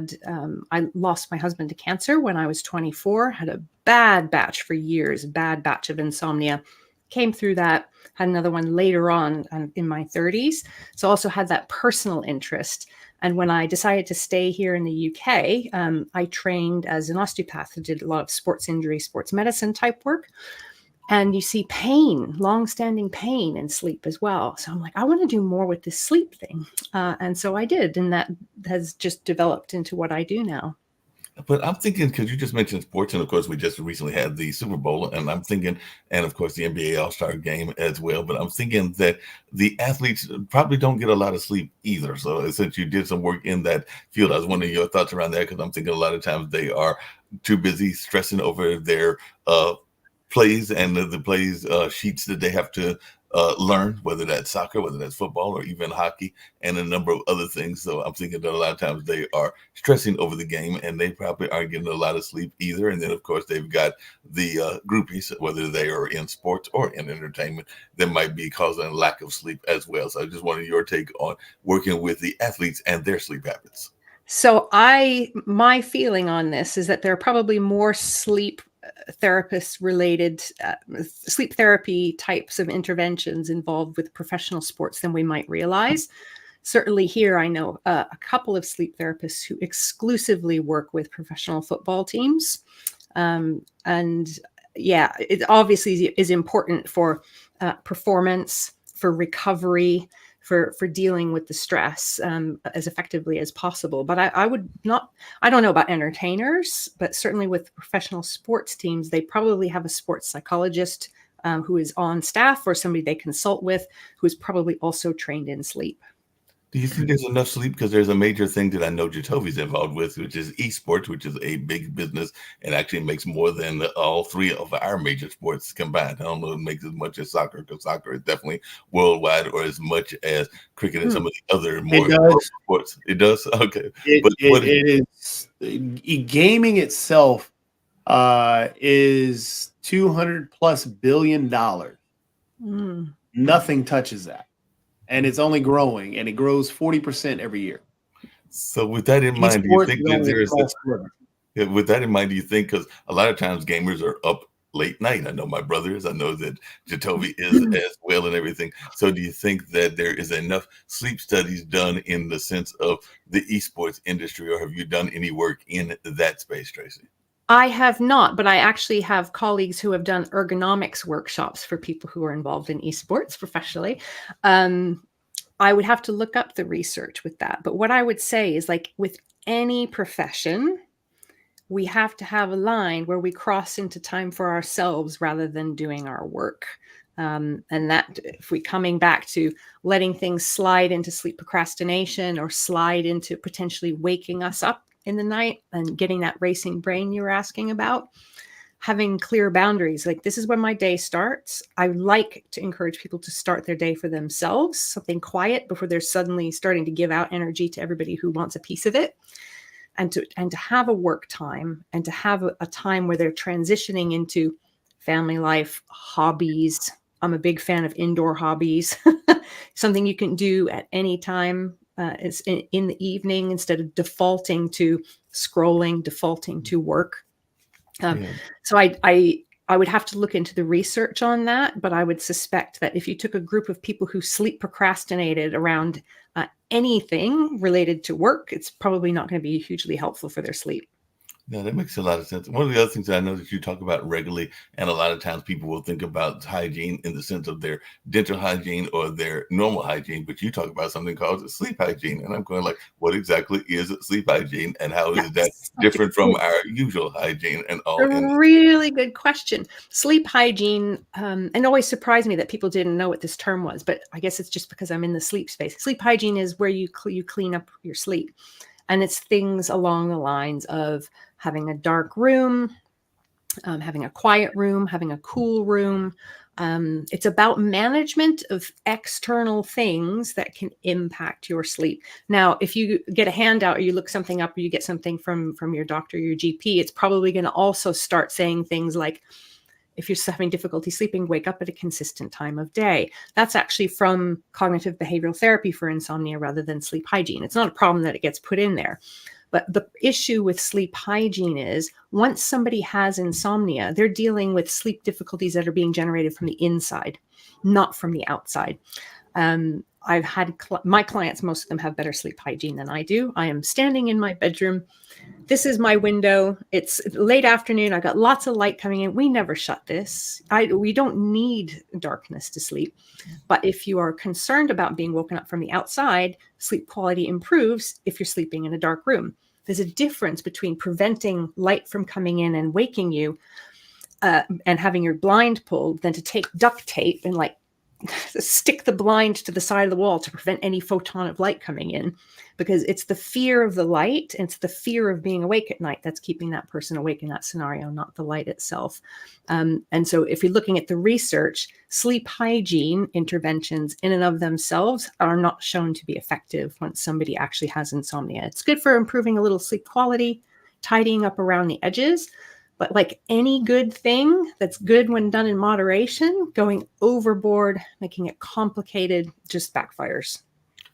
lost my husband to cancer when I was 24, had a bad batch for years, bad batch of insomnia, came through that, had another one later on in my 30s. So also had that personal interest. And when I decided to stay here in the UK, I trained as an osteopath who did a lot of sports injury, sports medicine type work. And you see pain, long-standing pain in sleep as well. So I'm like, I want to do more with this sleep thing. And so I did. And that has just developed into what I do now. But I'm thinking, because you just mentioned sports, and of course, we just recently had the Super Bowl, and I'm thinking, and of course, the NBA All-Star game as well. But I'm thinking that the athletes probably don't get a lot of sleep either. So since you did some work in that field, I was wondering your thoughts around that, because I'm thinking a lot of times they are too busy stressing over their plays and the plays sheets that they have to learn, whether that's soccer, whether that's football, or even hockey, and a number of other things. So I'm thinking that a lot of times they are stressing over the game, and they probably aren't getting a lot of sleep either. And then, of course, they've got the groupies, whether they are in sports or in entertainment, that might be causing a lack of sleep as well. So I just wanted your take on working with the athletes and their sleep habits. So my feeling on this is that there are probably more sleep therapist related sleep therapy types of interventions involved with professional sports than we might realize. Certainly here, I know a couple of sleep therapists who exclusively work with professional football teams. And yeah, it obviously is important for performance, for recovery, for dealing with the stress as effectively as possible. But I don't know about entertainers, but certainly with professional sports teams, they probably have a sports psychologist who is on staff, or somebody they consult with who is probably also trained in sleep. Do you think there's enough sleep? Because there's a major thing that I know Jatovi's involved with, which is esports, which is a big business and actually makes more than all three of our major sports combined. I don't know if it makes as much as soccer, because soccer is definitely worldwide, or as much as cricket and some of the other more sports. It does? Okay. It is gaming itself is $200+ billion. Nothing touches that. And it's only growing, and it grows 40% every year. So with that in mind, do you think that there is with that in mind, do you think, because a lot of times gamers are up late night? I know my brother is, I know that Jatovi is as well and everything. So do you think that there is enough sleep studies done in the sense of the esports industry, or have you done any work in that space, Tracy? I have not, but I actually have colleagues who have done ergonomics workshops for people who are involved in esports professionally. I would have to look up the research with that. But what I would say is, like with any profession, we have to have a line where we cross into time for ourselves rather than doing our work. And that, if we coming back to letting things slide into sleep procrastination, or slide into potentially waking us up in the night and getting that racing brain you were asking about, having clear boundaries. Like, this is when my day starts. I like to encourage people to start their day for themselves, something quiet, before they're suddenly starting to give out energy to everybody who wants a piece of it. and to have a work time and to have a time where they're transitioning into family life, hobbies. I'm a big fan of indoor hobbies, something you can do at any time. It's in the evening instead of defaulting to scrolling, defaulting to work. Yeah. So I would have to look into the research on that, but I would suspect that if you took a group of people who sleep procrastinated around anything related to work, it's probably not going to be hugely helpful for their sleep. Yeah, that makes a lot of sense. One of the other things that I know that you talk about regularly, and a lot of times people will think about hygiene in the sense of their dental hygiene or their normal hygiene, but you talk about something called sleep hygiene. And I'm going like, what exactly is sleep hygiene and how is that Yes. different from our usual hygiene and all A in really good question. Sleep hygiene, and it always surprised me that people didn't know what this term was, but I guess it's just because I'm in the sleep space. Sleep hygiene is where you clean up your sleep. And it's things along the lines of having a dark room, having a quiet room, having a cool room. It's about management of external things that can impact your sleep. Now, if you get a handout or you look something up or you get something from your doctor or your GP, it's probably going to also start saying things like, if you're having difficulty sleeping, wake up at a consistent time of day. That's actually from cognitive behavioral therapy for insomnia rather than sleep hygiene. It's not a problem that it gets put in there. But the issue with sleep hygiene is once somebody has insomnia, they're dealing with sleep difficulties that are being generated from the inside, not from the outside. I've had my clients, most of them have better sleep hygiene than I do. I am standing in my bedroom. This is my window. It's late afternoon. I got lots of light coming in. We never shut this. We don't need darkness to sleep. But if you are concerned about being woken up from the outside, sleep quality improves if you're sleeping in a dark room. There's a difference between preventing light from coming in and waking you and having your blind pulled than to take duct tape and like stick the blind to the side of the wall to prevent any photon of light coming in, because it's the fear of the light and it's the fear of being awake at night that's keeping that person awake in that scenario, not the light itself. And so if you're looking at the research, sleep hygiene interventions in and of themselves are not shown to be effective once somebody actually has insomnia. It's good for improving a little sleep quality, tidying up around the edges. But like any good thing that's good when done in moderation, going overboard, making it complicated, just backfires.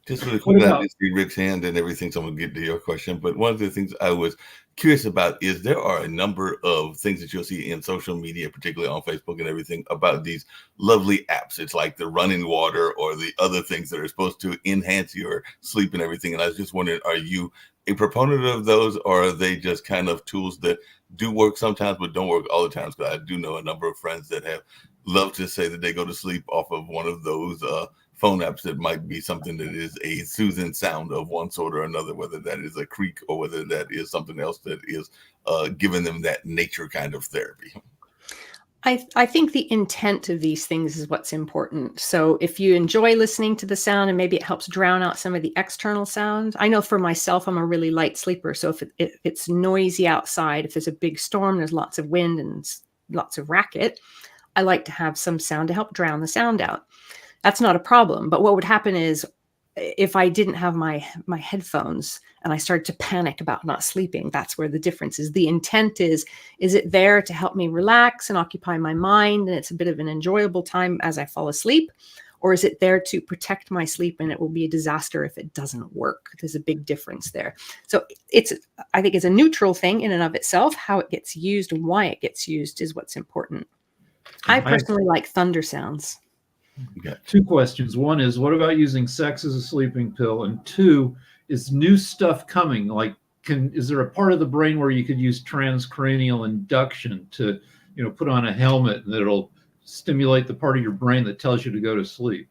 Just really quick, What I about- did see Rick's hand and everything, so I'm going to get to your question. But one of the things I was curious about is there are a number of things that you'll see in social media, particularly on Facebook and everything, about these lovely apps. It's like the running water or the other things that are supposed to enhance your sleep and everything. And I was just wondering, are you a proponent of those, or are they just kind of tools that do work sometimes but don't work all the time? Because I do know a number of friends that have loved to say that they go to sleep off of one of those phone apps that might be something that is a soothing sound of one sort or another, whether that is a creak or whether that is something else that is giving them that nature kind of therapy. I think the intent of these things is what's important. So if you enjoy listening to the sound and maybe it helps drown out some of the external sounds. I know for myself, I'm a really light sleeper. So if it's noisy outside, if there's a big storm, there's lots of wind and lots of racket, I like to have some sound to help drown the sound out. That's not a problem. But what would happen is if I didn't have my headphones and I started to panic about not sleeping, that's where the difference is. The intent is it there to help me relax and occupy my mind, and it's a bit of an enjoyable time as I fall asleep? Or is it there to protect my sleep, and it will be a disaster if it doesn't work? There's a big difference there. So I think it's a neutral thing in and of itself. How it gets used and why it gets used is what's important. I personally like thunder sounds. Two questions. One is, what about using sex as a sleeping pill? And two, is new stuff coming? Like, is there a part of the brain where you could use transcranial induction to, put on a helmet and it'll stimulate the part of your brain that tells you to go to sleep?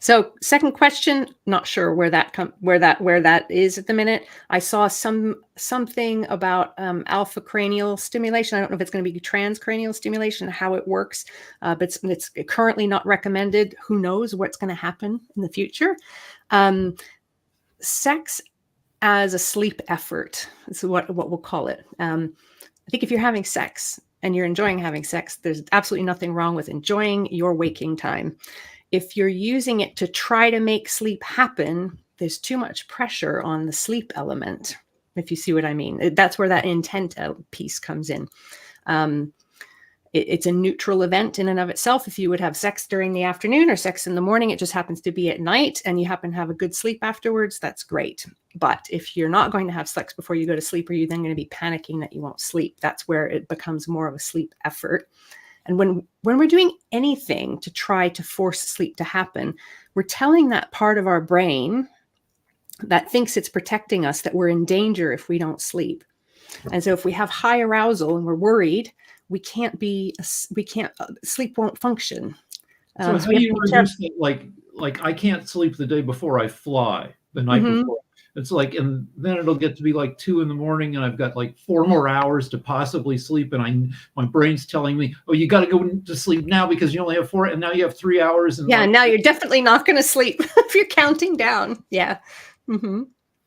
So, second question, not sure where that is at the minute. I saw something about alpha cranial stimulation. I don't know if it's going to be transcranial stimulation, how it works, but it's currently not recommended. Who knows what's going to happen in the future? Sex as a sleep effort is what we'll call it. I think if you're having sex and you're enjoying having sex, there's absolutely nothing wrong with enjoying your waking time. If you're using it to try to make sleep happen, there's too much pressure on the sleep element. if you see what I mean. That's where that intent piece comes in. It's a neutral event in and of itself. If you would have sex during the afternoon or sex in the morning, it just happens to be at night and you happen to have a good sleep afterwards, that's great. But if you're not going to have sex before you go to sleep, are you then going to be panicking that you won't sleep? That's where it becomes more of a sleep effort. And when we're doing anything to try to force sleep to happen, we're telling that part of our brain that thinks it's protecting us that we're in danger if we don't sleep. And so if we have high arousal and we're worried, sleep won't function. So how do you reduce that? Like I can't sleep the day before I fly, the night before. It's like, and then it'll get to be like 2 a.m. and I've got like 4 more hours to possibly sleep. And my brain's telling me, oh, you got to go to sleep now because you only have 4 and now you have 3 hours. And now you're definitely not going to sleep if you're counting down. Yeah. Mm-hmm.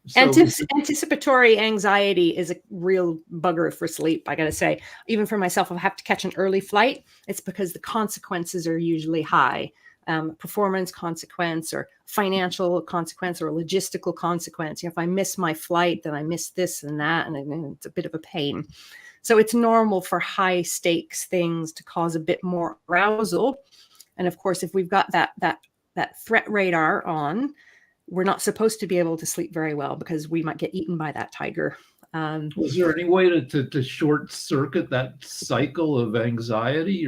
So, anticipatory anxiety is a real bugger for sleep. I got to say, even for myself, if I have to catch an early flight, it's because the consequences are usually high. Performance consequence or financial consequence or a logistical consequence. If I miss my flight, then I miss this and that, and it's a bit of a pain. So it's normal for high stakes things to cause a bit more arousal. And of course, if we've got that threat radar on, we're not supposed to be able to sleep very well because we might get eaten by that tiger. Was there any way to short circuit that cycle of anxiety?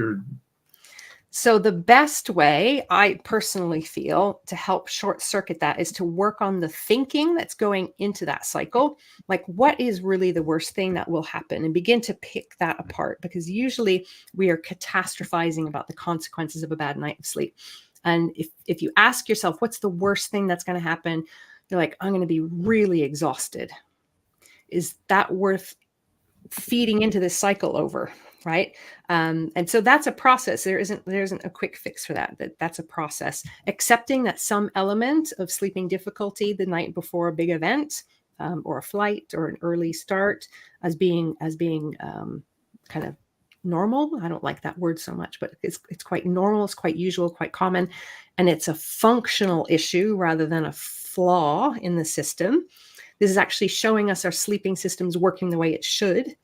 So the best way, I personally feel, to help short circuit that is to work on the thinking that's going into that cycle. Like, what is really the worst thing that will happen, and begin to pick that apart, because usually we are catastrophizing about the consequences of a bad night of sleep. And if you ask yourself, what's the worst thing that's going to happen? You're like, I'm going to be really exhausted. Is that worth feeding into this cycle over? Right. And so that's a process. There isn't a quick fix for that. That's a process. Accepting that some element of sleeping difficulty the night before a big event or a flight or an early start as being kind of normal. I don't like that word so much, but it's quite normal. It's quite usual, quite common. And it's a functional issue rather than a flaw in the system. This is actually showing us our sleeping system's working the way it should.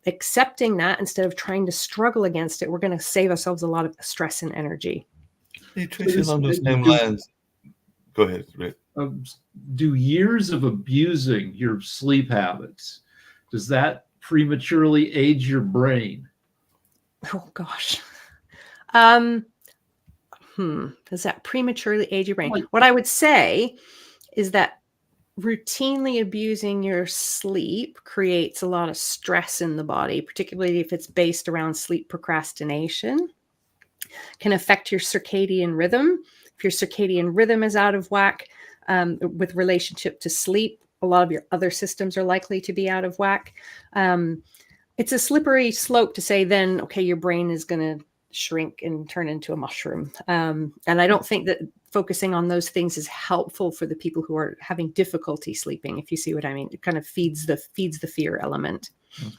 Accepting that instead of trying to struggle against it, we're going to save ourselves a lot of stress and energy. Hey, Tracy, along those same lines. Go ahead, Rick. Do years of abusing your sleep habits, does that prematurely age your brain? Oh, gosh. Does that prematurely age your brain? What I would say is that routinely abusing your sleep creates a lot of stress in the body, particularly if it's based around sleep procrastination. Can affect your circadian rhythm. If your circadian rhythm is out of whack with relationship to sleep, a lot of your other systems are likely to be out of whack. It's a slippery slope to say then, okay, your brain is going to shrink and turn into a mushroom. And I don't think that focusing on those things is helpful for the people who are having difficulty sleeping, if you see what I mean. It kind of feeds the fear element.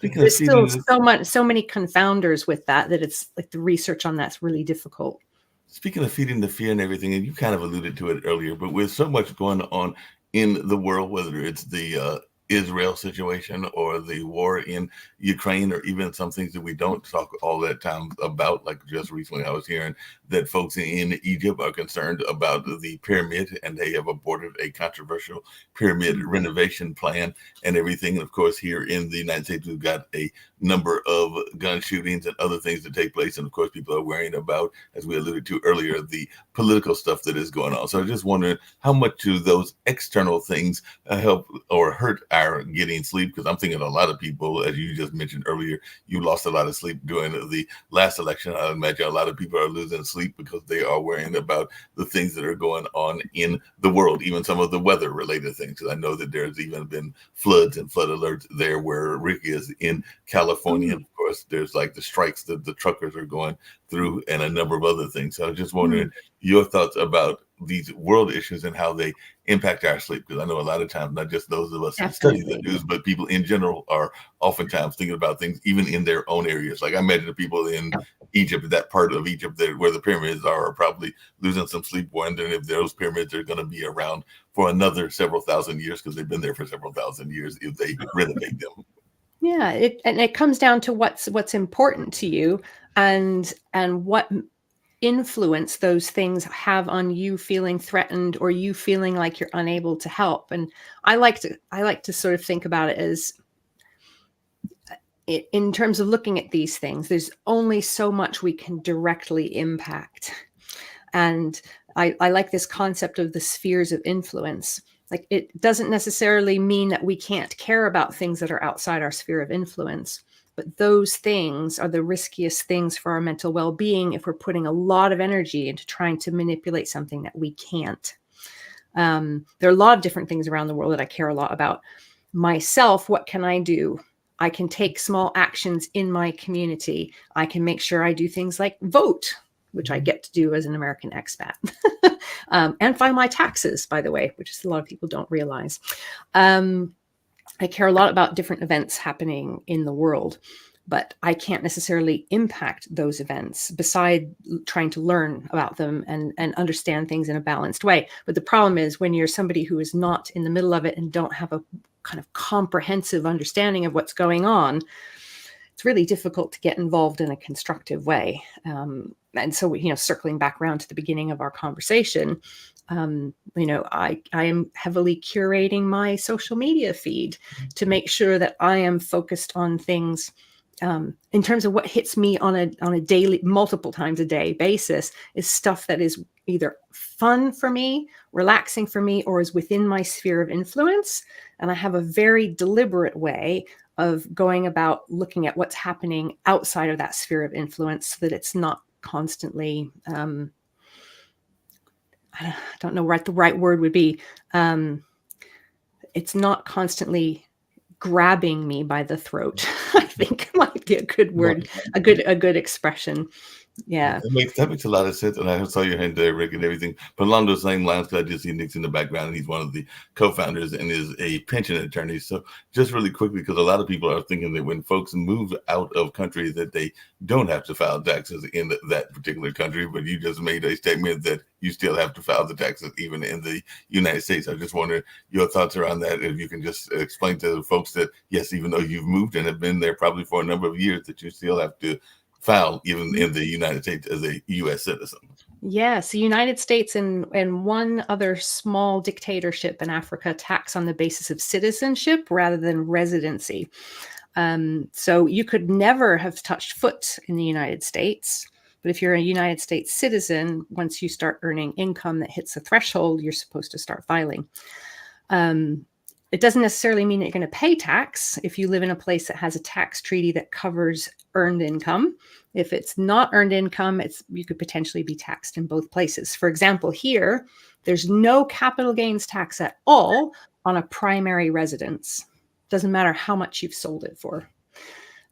There's still so many confounders with that it's like the research on that's really difficult. Speaking of feeding the fear and everything, and you kind of alluded to it earlier, but with so much going on in the world, whether it's the Israel situation or the war in Ukraine, or even some things that we don't talk all that time about, like just recently I was hearing that folks in Egypt are concerned about the pyramid, and they have aborted a controversial pyramid renovation plan and everything. And of course, here in the United States, we've got a number of gun shootings and other things that take place. And of course, people are worrying about, as we alluded to earlier, the political stuff that is going on. So I'm just wondering how much do those external things help or hurt our getting sleep? Because I'm thinking a lot of people, as you just mentioned earlier, you lost a lot of sleep during the last election. I imagine a lot of people are losing sleep because they are worrying about the things that are going on in the world, even some of the weather related things. Because I know that there's even been floods and flood alerts there where Rick is in California. And of course, there's like the strikes that the truckers are going through and a number of other things. So I was just wondering your thoughts about these world issues and how they impact our sleep. Because I know a lot of times, not just those of us who study the news, but people in general are oftentimes thinking about things even in their own areas. Like I imagine the people in Egypt, that part of Egypt there where the pyramids are probably losing some sleep, wondering if those pyramids are going to be around for another several thousand years, because they've been there for several thousand years if they renovate them. Yeah, it comes down to what's important to you, and what influence those things have on you feeling threatened or you feeling like you're unable to help. And I like to sort of think about it as, in terms of looking at these things, there's only so much we can directly impact. And I like this concept of the spheres of influence. Like, it doesn't necessarily mean that we can't care about things that are outside our sphere of influence, but those things are the riskiest things for our mental well-being if we're putting a lot of energy into trying to manipulate something that we can't. There are a lot of different things around the world that I care a lot about. Myself, what can I do? I can take small actions in my community. I can make sure I do things like vote, which I get to do as an American expat, and file my taxes, by the way, which is a lot of people don't realize. I care a lot about different events happening in the world, but I can't necessarily impact those events beside trying to learn about them and understand things in a balanced way. But the problem is, when you're somebody who is not in the middle of it and don't have a kind of comprehensive understanding of what's going on, it's really difficult to get involved in a constructive way. And so, circling back around to the beginning of our conversation, I am heavily curating my social media feed to make sure that I am focused on things in terms of what hits me on a daily, multiple times a day basis, is stuff that is either fun for me, relaxing for me, or is within my sphere of influence. And I have a very deliberate way of going about looking at what's happening outside of that sphere of influence, so that it's not constantly, I don't know what the right word would be. It's not constantly grabbing me by the throat. I think might be a good word, a good expression. Yeah. That makes a lot of sense. And I saw your hand there, Rick, and everything. But along those same lines, because I just see Nick's in the background, and he's one of the co-founders and is a pension attorney. So just really quickly, because a lot of people are thinking that when folks move out of countries that they don't have to file taxes in that particular country, but you just made a statement that you still have to file the taxes even in the United States. I just wonder your thoughts around that. If you can just explain to the folks that, yes, even though you've moved and have been there probably for a number of years, that you still have to file even in the United States as a U.S. citizen. Yes, the United States and one other small dictatorship in Africa tax on the basis of citizenship rather than residency. So you could never have touched foot in the United States. But if you're a United States citizen, once you start earning income that hits a threshold, you're supposed to start filing. It doesn't necessarily mean that you're going to pay tax if you live in a place that has a tax treaty that covers earned income. If it's not earned income, you could potentially be taxed in both places. For example, here, there's no capital gains tax at all on a primary residence. Doesn't matter how much you've sold it for.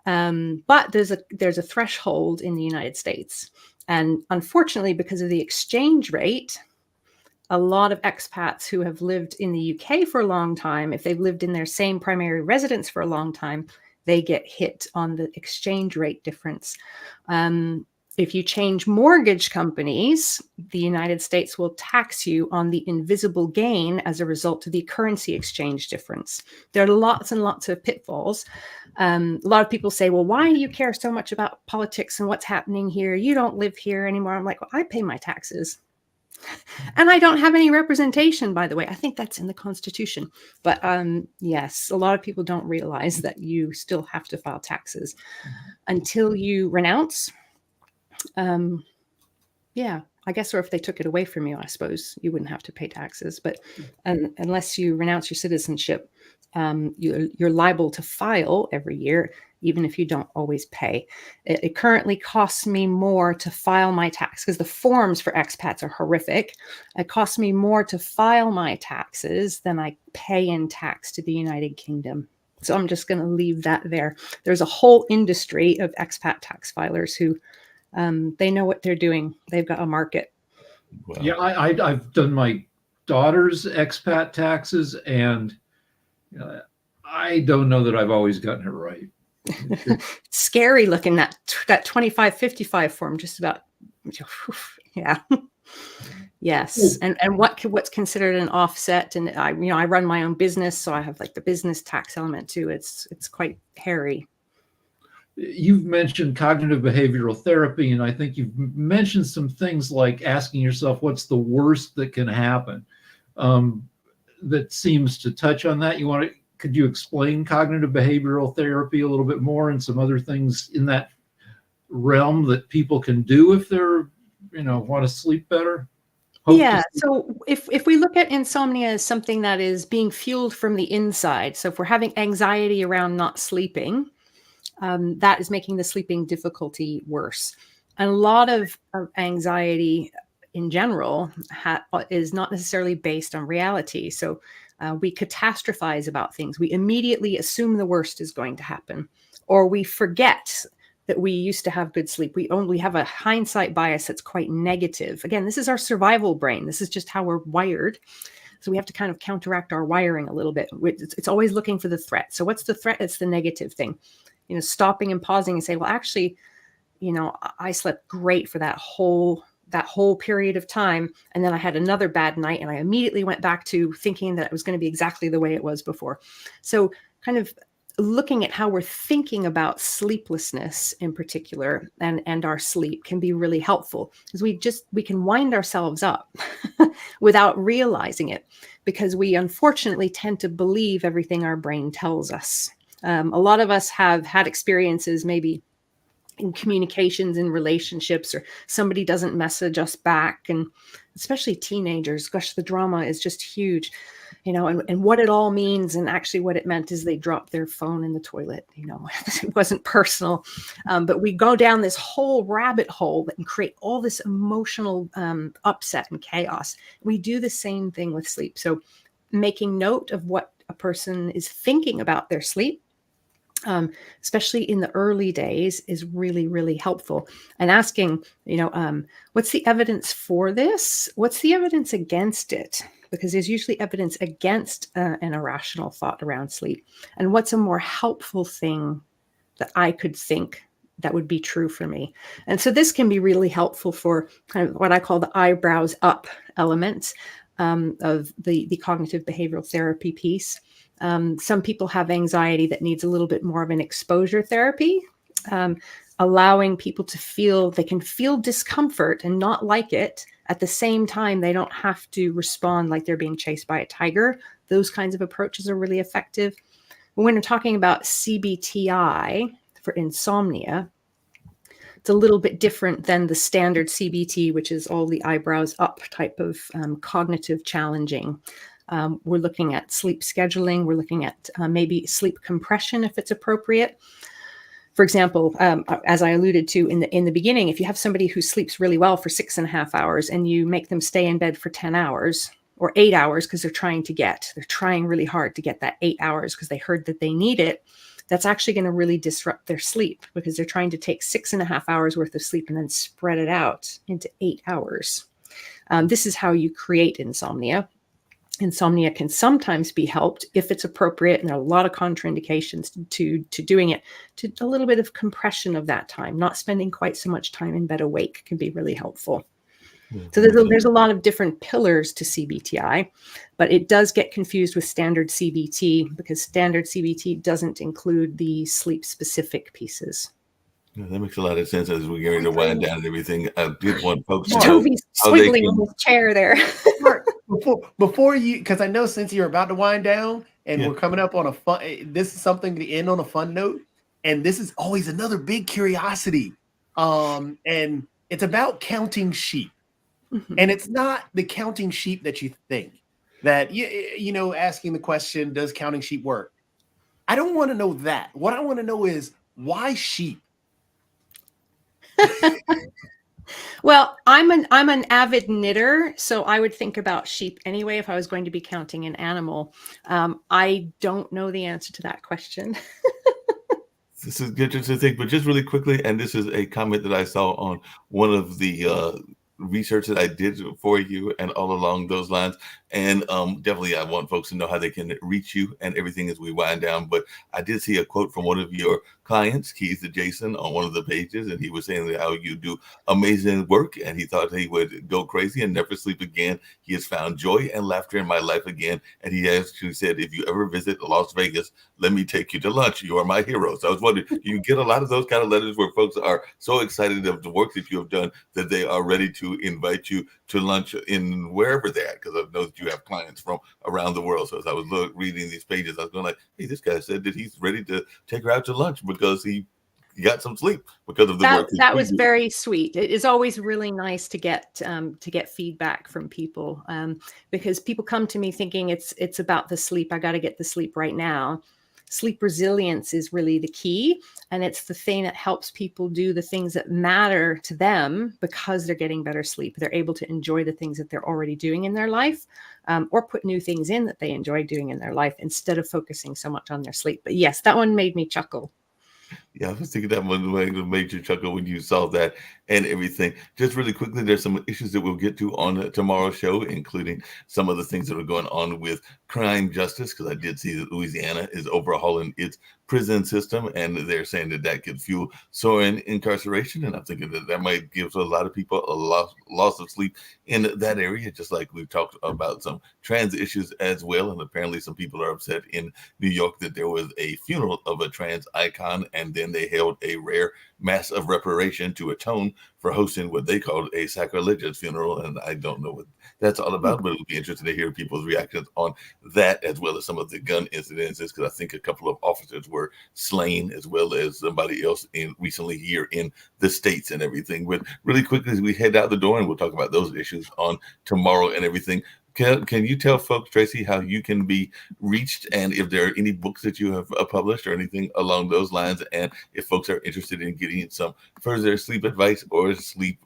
But there's a threshold in the United States. And unfortunately, because of the exchange rate, a lot of expats who have lived in the UK for a long time, if they've lived in their same primary residence for a long time, they get hit on the exchange rate difference. If you change mortgage companies, the United States will tax you on the invisible gain as a result of the currency exchange difference. There are lots and lots of pitfalls. A lot of people say, well, why do you care so much about politics and what's happening here? You don't live here anymore. I'm like, well, I pay my taxes. And I don't have any representation, by the way. I think that's in the Constitution. But yes, a lot of people don't realize that you still have to file taxes until you renounce. Yeah, I guess, or if they took it away from you, I suppose you wouldn't have to pay taxes. But unless you renounce your citizenship, you're liable to file every year, even if you don't always pay. It currently costs me more to file my tax because the forms for expats are horrific. It costs me more to file my taxes than I pay in tax to the United Kingdom. So I'm just going to leave that there. There's a whole industry of expat tax filers who they know what they're doing. They've got a market. Wow. Yeah, I've done my daughter's expat taxes, and I don't know that I've always gotten it right. Scary looking that 2555 form, just about. Yeah. Yes. And what's considered an offset. And I run my own business, so I have like the business tax element too. It's quite hairy. You've mentioned cognitive behavioral therapy, and I think you've mentioned some things like asking yourself what's the worst that can happen. That seems to touch on that. Could you explain cognitive behavioral therapy a little bit more and some other things in that realm that people can do if they're, want to sleep better? Yeah. So if we look at insomnia as something that is being fueled from the inside, so if we're having anxiety around not sleeping, that is making the sleeping difficulty worse. And a lot of anxiety in general is not necessarily based on reality. So we catastrophize about things. We immediately assume the worst is going to happen, or we forget that we used to have good sleep. We have a hindsight bias that's quite negative. Again, this is our survival brain. This is just how we're wired. So we have to kind of counteract our wiring a little bit. It's always looking for the threat. So what's the threat? It's the negative thing. Stopping and pausing and say, well, actually, I slept great for that whole period of time. And then I had another bad night and I immediately went back to thinking that it was going to be exactly the way it was before. So kind of looking at how we're thinking about sleeplessness in particular and our sleep can be really helpful, because we can wind ourselves up without realizing it, because we unfortunately tend to believe everything our brain tells us. A lot of us have had experiences maybe in communications and relationships, or somebody doesn't message us back, and especially teenagers, gosh, the drama is just huge, and what it all means. And actually what it meant is they dropped their phone in the toilet. It wasn't personal, but we go down this whole rabbit hole and create all this emotional upset and chaos. We do the same thing with sleep. So making note of what a person is thinking about their sleep, especially in the early days, is really, really helpful. And asking, what's the evidence for this? What's the evidence against it? Because there's usually evidence against an irrational thought around sleep. And what's a more helpful thing that I could think that would be true for me? And so this can be really helpful for kind of what I call the eyebrows up element of the cognitive behavioral therapy piece. Some people have anxiety that needs a little bit more of an exposure therapy, allowing people to they can feel discomfort and not like it. At the same time, they don't have to respond like they're being chased by a tiger. Those kinds of approaches are really effective. When we're talking about CBTI for insomnia, it's a little bit different than the standard CBT, which is all the eyebrows up type of cognitive challenging. We're looking at sleep scheduling. We're looking at maybe sleep compression if it's appropriate. For example, as I alluded to in the beginning, if you have somebody who sleeps really well for 6.5 hours and you make them stay in bed for 10 hours or 8 hours because they're trying really hard to get that 8 hours because they heard that they need it, that's actually going to really disrupt their sleep, because they're trying to take 6.5 hours worth of sleep and then spread it out into 8 hours. This is how you create insomnia. Insomnia can sometimes be helped if it's appropriate, and there are a lot of contraindications to doing it. To a little bit of compression of that time, not spending quite so much time in bed awake, can be really helpful. So there's a lot of different pillars to CBTI, but it does get confused with standard CBT, because standard CBT doesn't include the sleep-specific pieces. Yeah, that makes a lot of sense as we're getting to wind down and everything. I did want folks to know Toby's how they swiggling can. on his chair there. Before you, because I know since you're about to wind down and Yeah. we're coming up on this is something to end on a fun note, and this is always another big curiosity, and it's about counting sheep. Mhm. And it's not the counting sheep that you think, that asking the question, does counting sheep work? I don't want to know that. What I want to know is, why sheep? Well, I'm an avid knitter, so I would think about sheep anyway if I was going to be counting an animal. I don't know the answer to that question. This is good to think, but just really quickly, and this is a comment that I saw on one of the research that I did for you and all along those lines. And definitely, I want folks to know how they can reach you and everything as we wind down. But I did see a quote from one of your clients, Keith Jason, on one of the pages, and he was saying how you do amazing work, and he thought he would go crazy and never sleep again. He has found joy and laughter in my life again, and he actually said, if you ever visit Las Vegas, let me take you to lunch. You are my hero. So I was wondering, you get a lot of those kind of letters where folks are so excited of the work that you have done that they are ready to invite you to lunch in wherever they're at, because I know that you have clients from around the world. So as I was reading these pages, I was going like, hey, this guy said that he's ready to take her out to lunch because he got some sleep because of the work. That was very sweet. It is always really nice to get feedback from people, because people come to me thinking it's about the sleep. I got to get the sleep right now. Sleep resilience is really the key, and it's the thing that helps people do the things that matter to them because they're getting better sleep. They're able to enjoy the things that they're already doing in their life, or put new things in that they enjoy doing in their life instead of focusing so much on their sleep. But yes, that one made me chuckle. Yeah, I was thinking that one made you chuckle when you saw that and everything. Just really quickly, there's some issues that we'll get to on tomorrow's show, including some of the things that are going on with crime justice, because I did see that Louisiana is overhauling its prison system, and they're saying that that could fuel soaring incarceration. And I'm thinking that that might give a lot of people a loss of sleep in that area, just like we've talked about some trans issues as well. And apparently some people are upset in New York that there was a funeral of a trans icon, and then they held a rare mass of reparation to atone for hosting what they called a sacrilegious funeral. And I don't know what that's all about, but it'll be interesting to hear people's reactions on that, as well as some of the gun incidences, because I think a couple of officers were slain, as well as somebody else recently here in the States and everything. But really quickly, as we head out the door, and we'll talk about those issues on tomorrow and everything, can you tell folks, Tracy, how you can be reached, and if there are any books that you have published or anything along those lines, and if folks are interested in getting some further sleep advice or sleep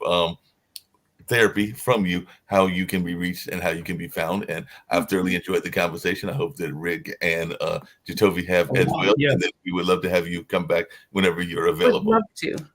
therapy from you, how you can be reached and how you can be found? And I've thoroughly enjoyed the conversation. I hope that Rick and Jatovi have as well. Yeah. And then we would love to have you come back whenever you're available.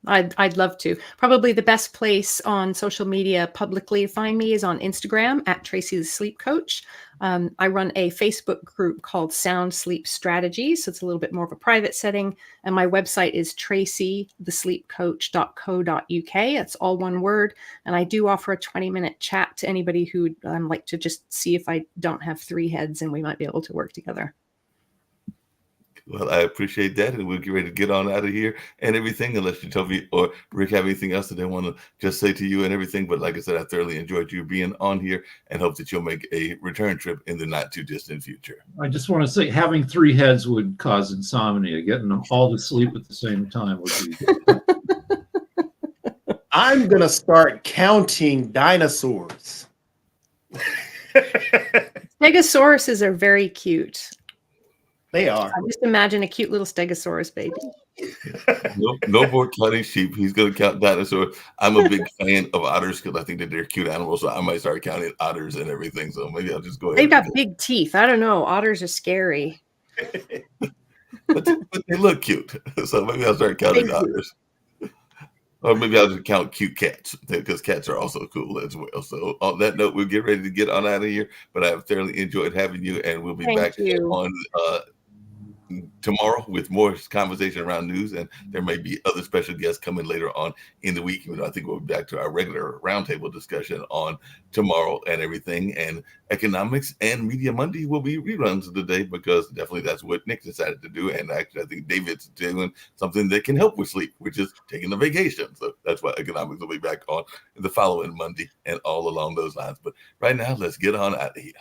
I'd love to. Probably the best place on social media publicly to find me is on Instagram at Tracy the Sleep Coach. I run a Facebook group called Sound Sleep Strategies. So it's a little bit more of a private setting. And my website is tracythesleepcoach.co.uk. It's all one word. And I do offer a 20-minute chat to anybody who would like to just see if I don't have three heads and we might be able to work together. Well, I appreciate that, and we'll get ready to get on out of here and everything, unless you tell me or Rick have anything else that they want to just say to you and everything. But like I said, I thoroughly enjoyed you being on here, and hope that you'll make a return trip in the not too distant future. I just want to say, having three heads would cause insomnia. Getting them all to sleep at the same time would be. I'm going to start counting dinosaurs. Stegosauruses are very cute. They are. I just imagine a cute little Stegosaurus baby. No more counting sheep. He's going to count dinosaurs. I'm a big fan of otters because I think that they're cute animals. So I might start counting otters and everything. So maybe I'll just go ahead. They've got big teeth. I don't know. Otters are scary. but they look cute. So maybe I'll start counting otters. Or maybe I'll just count cute cats, because cats are also cool as well. So on that note, we'll get ready to get on out of here. But I have thoroughly enjoyed having you, and we'll be back on tomorrow with more conversation around news, and there may be other special guests coming later on in the week. I think we'll be back to our regular roundtable discussion on tomorrow and everything. And Economics and Media Monday will be reruns of the day, because definitely that's what Nick decided to do. And actually, I think David's doing something that can help with sleep, which is taking a vacation. So that's why Economics will be back on the following Monday and all along those lines. But right now, let's get on out of here.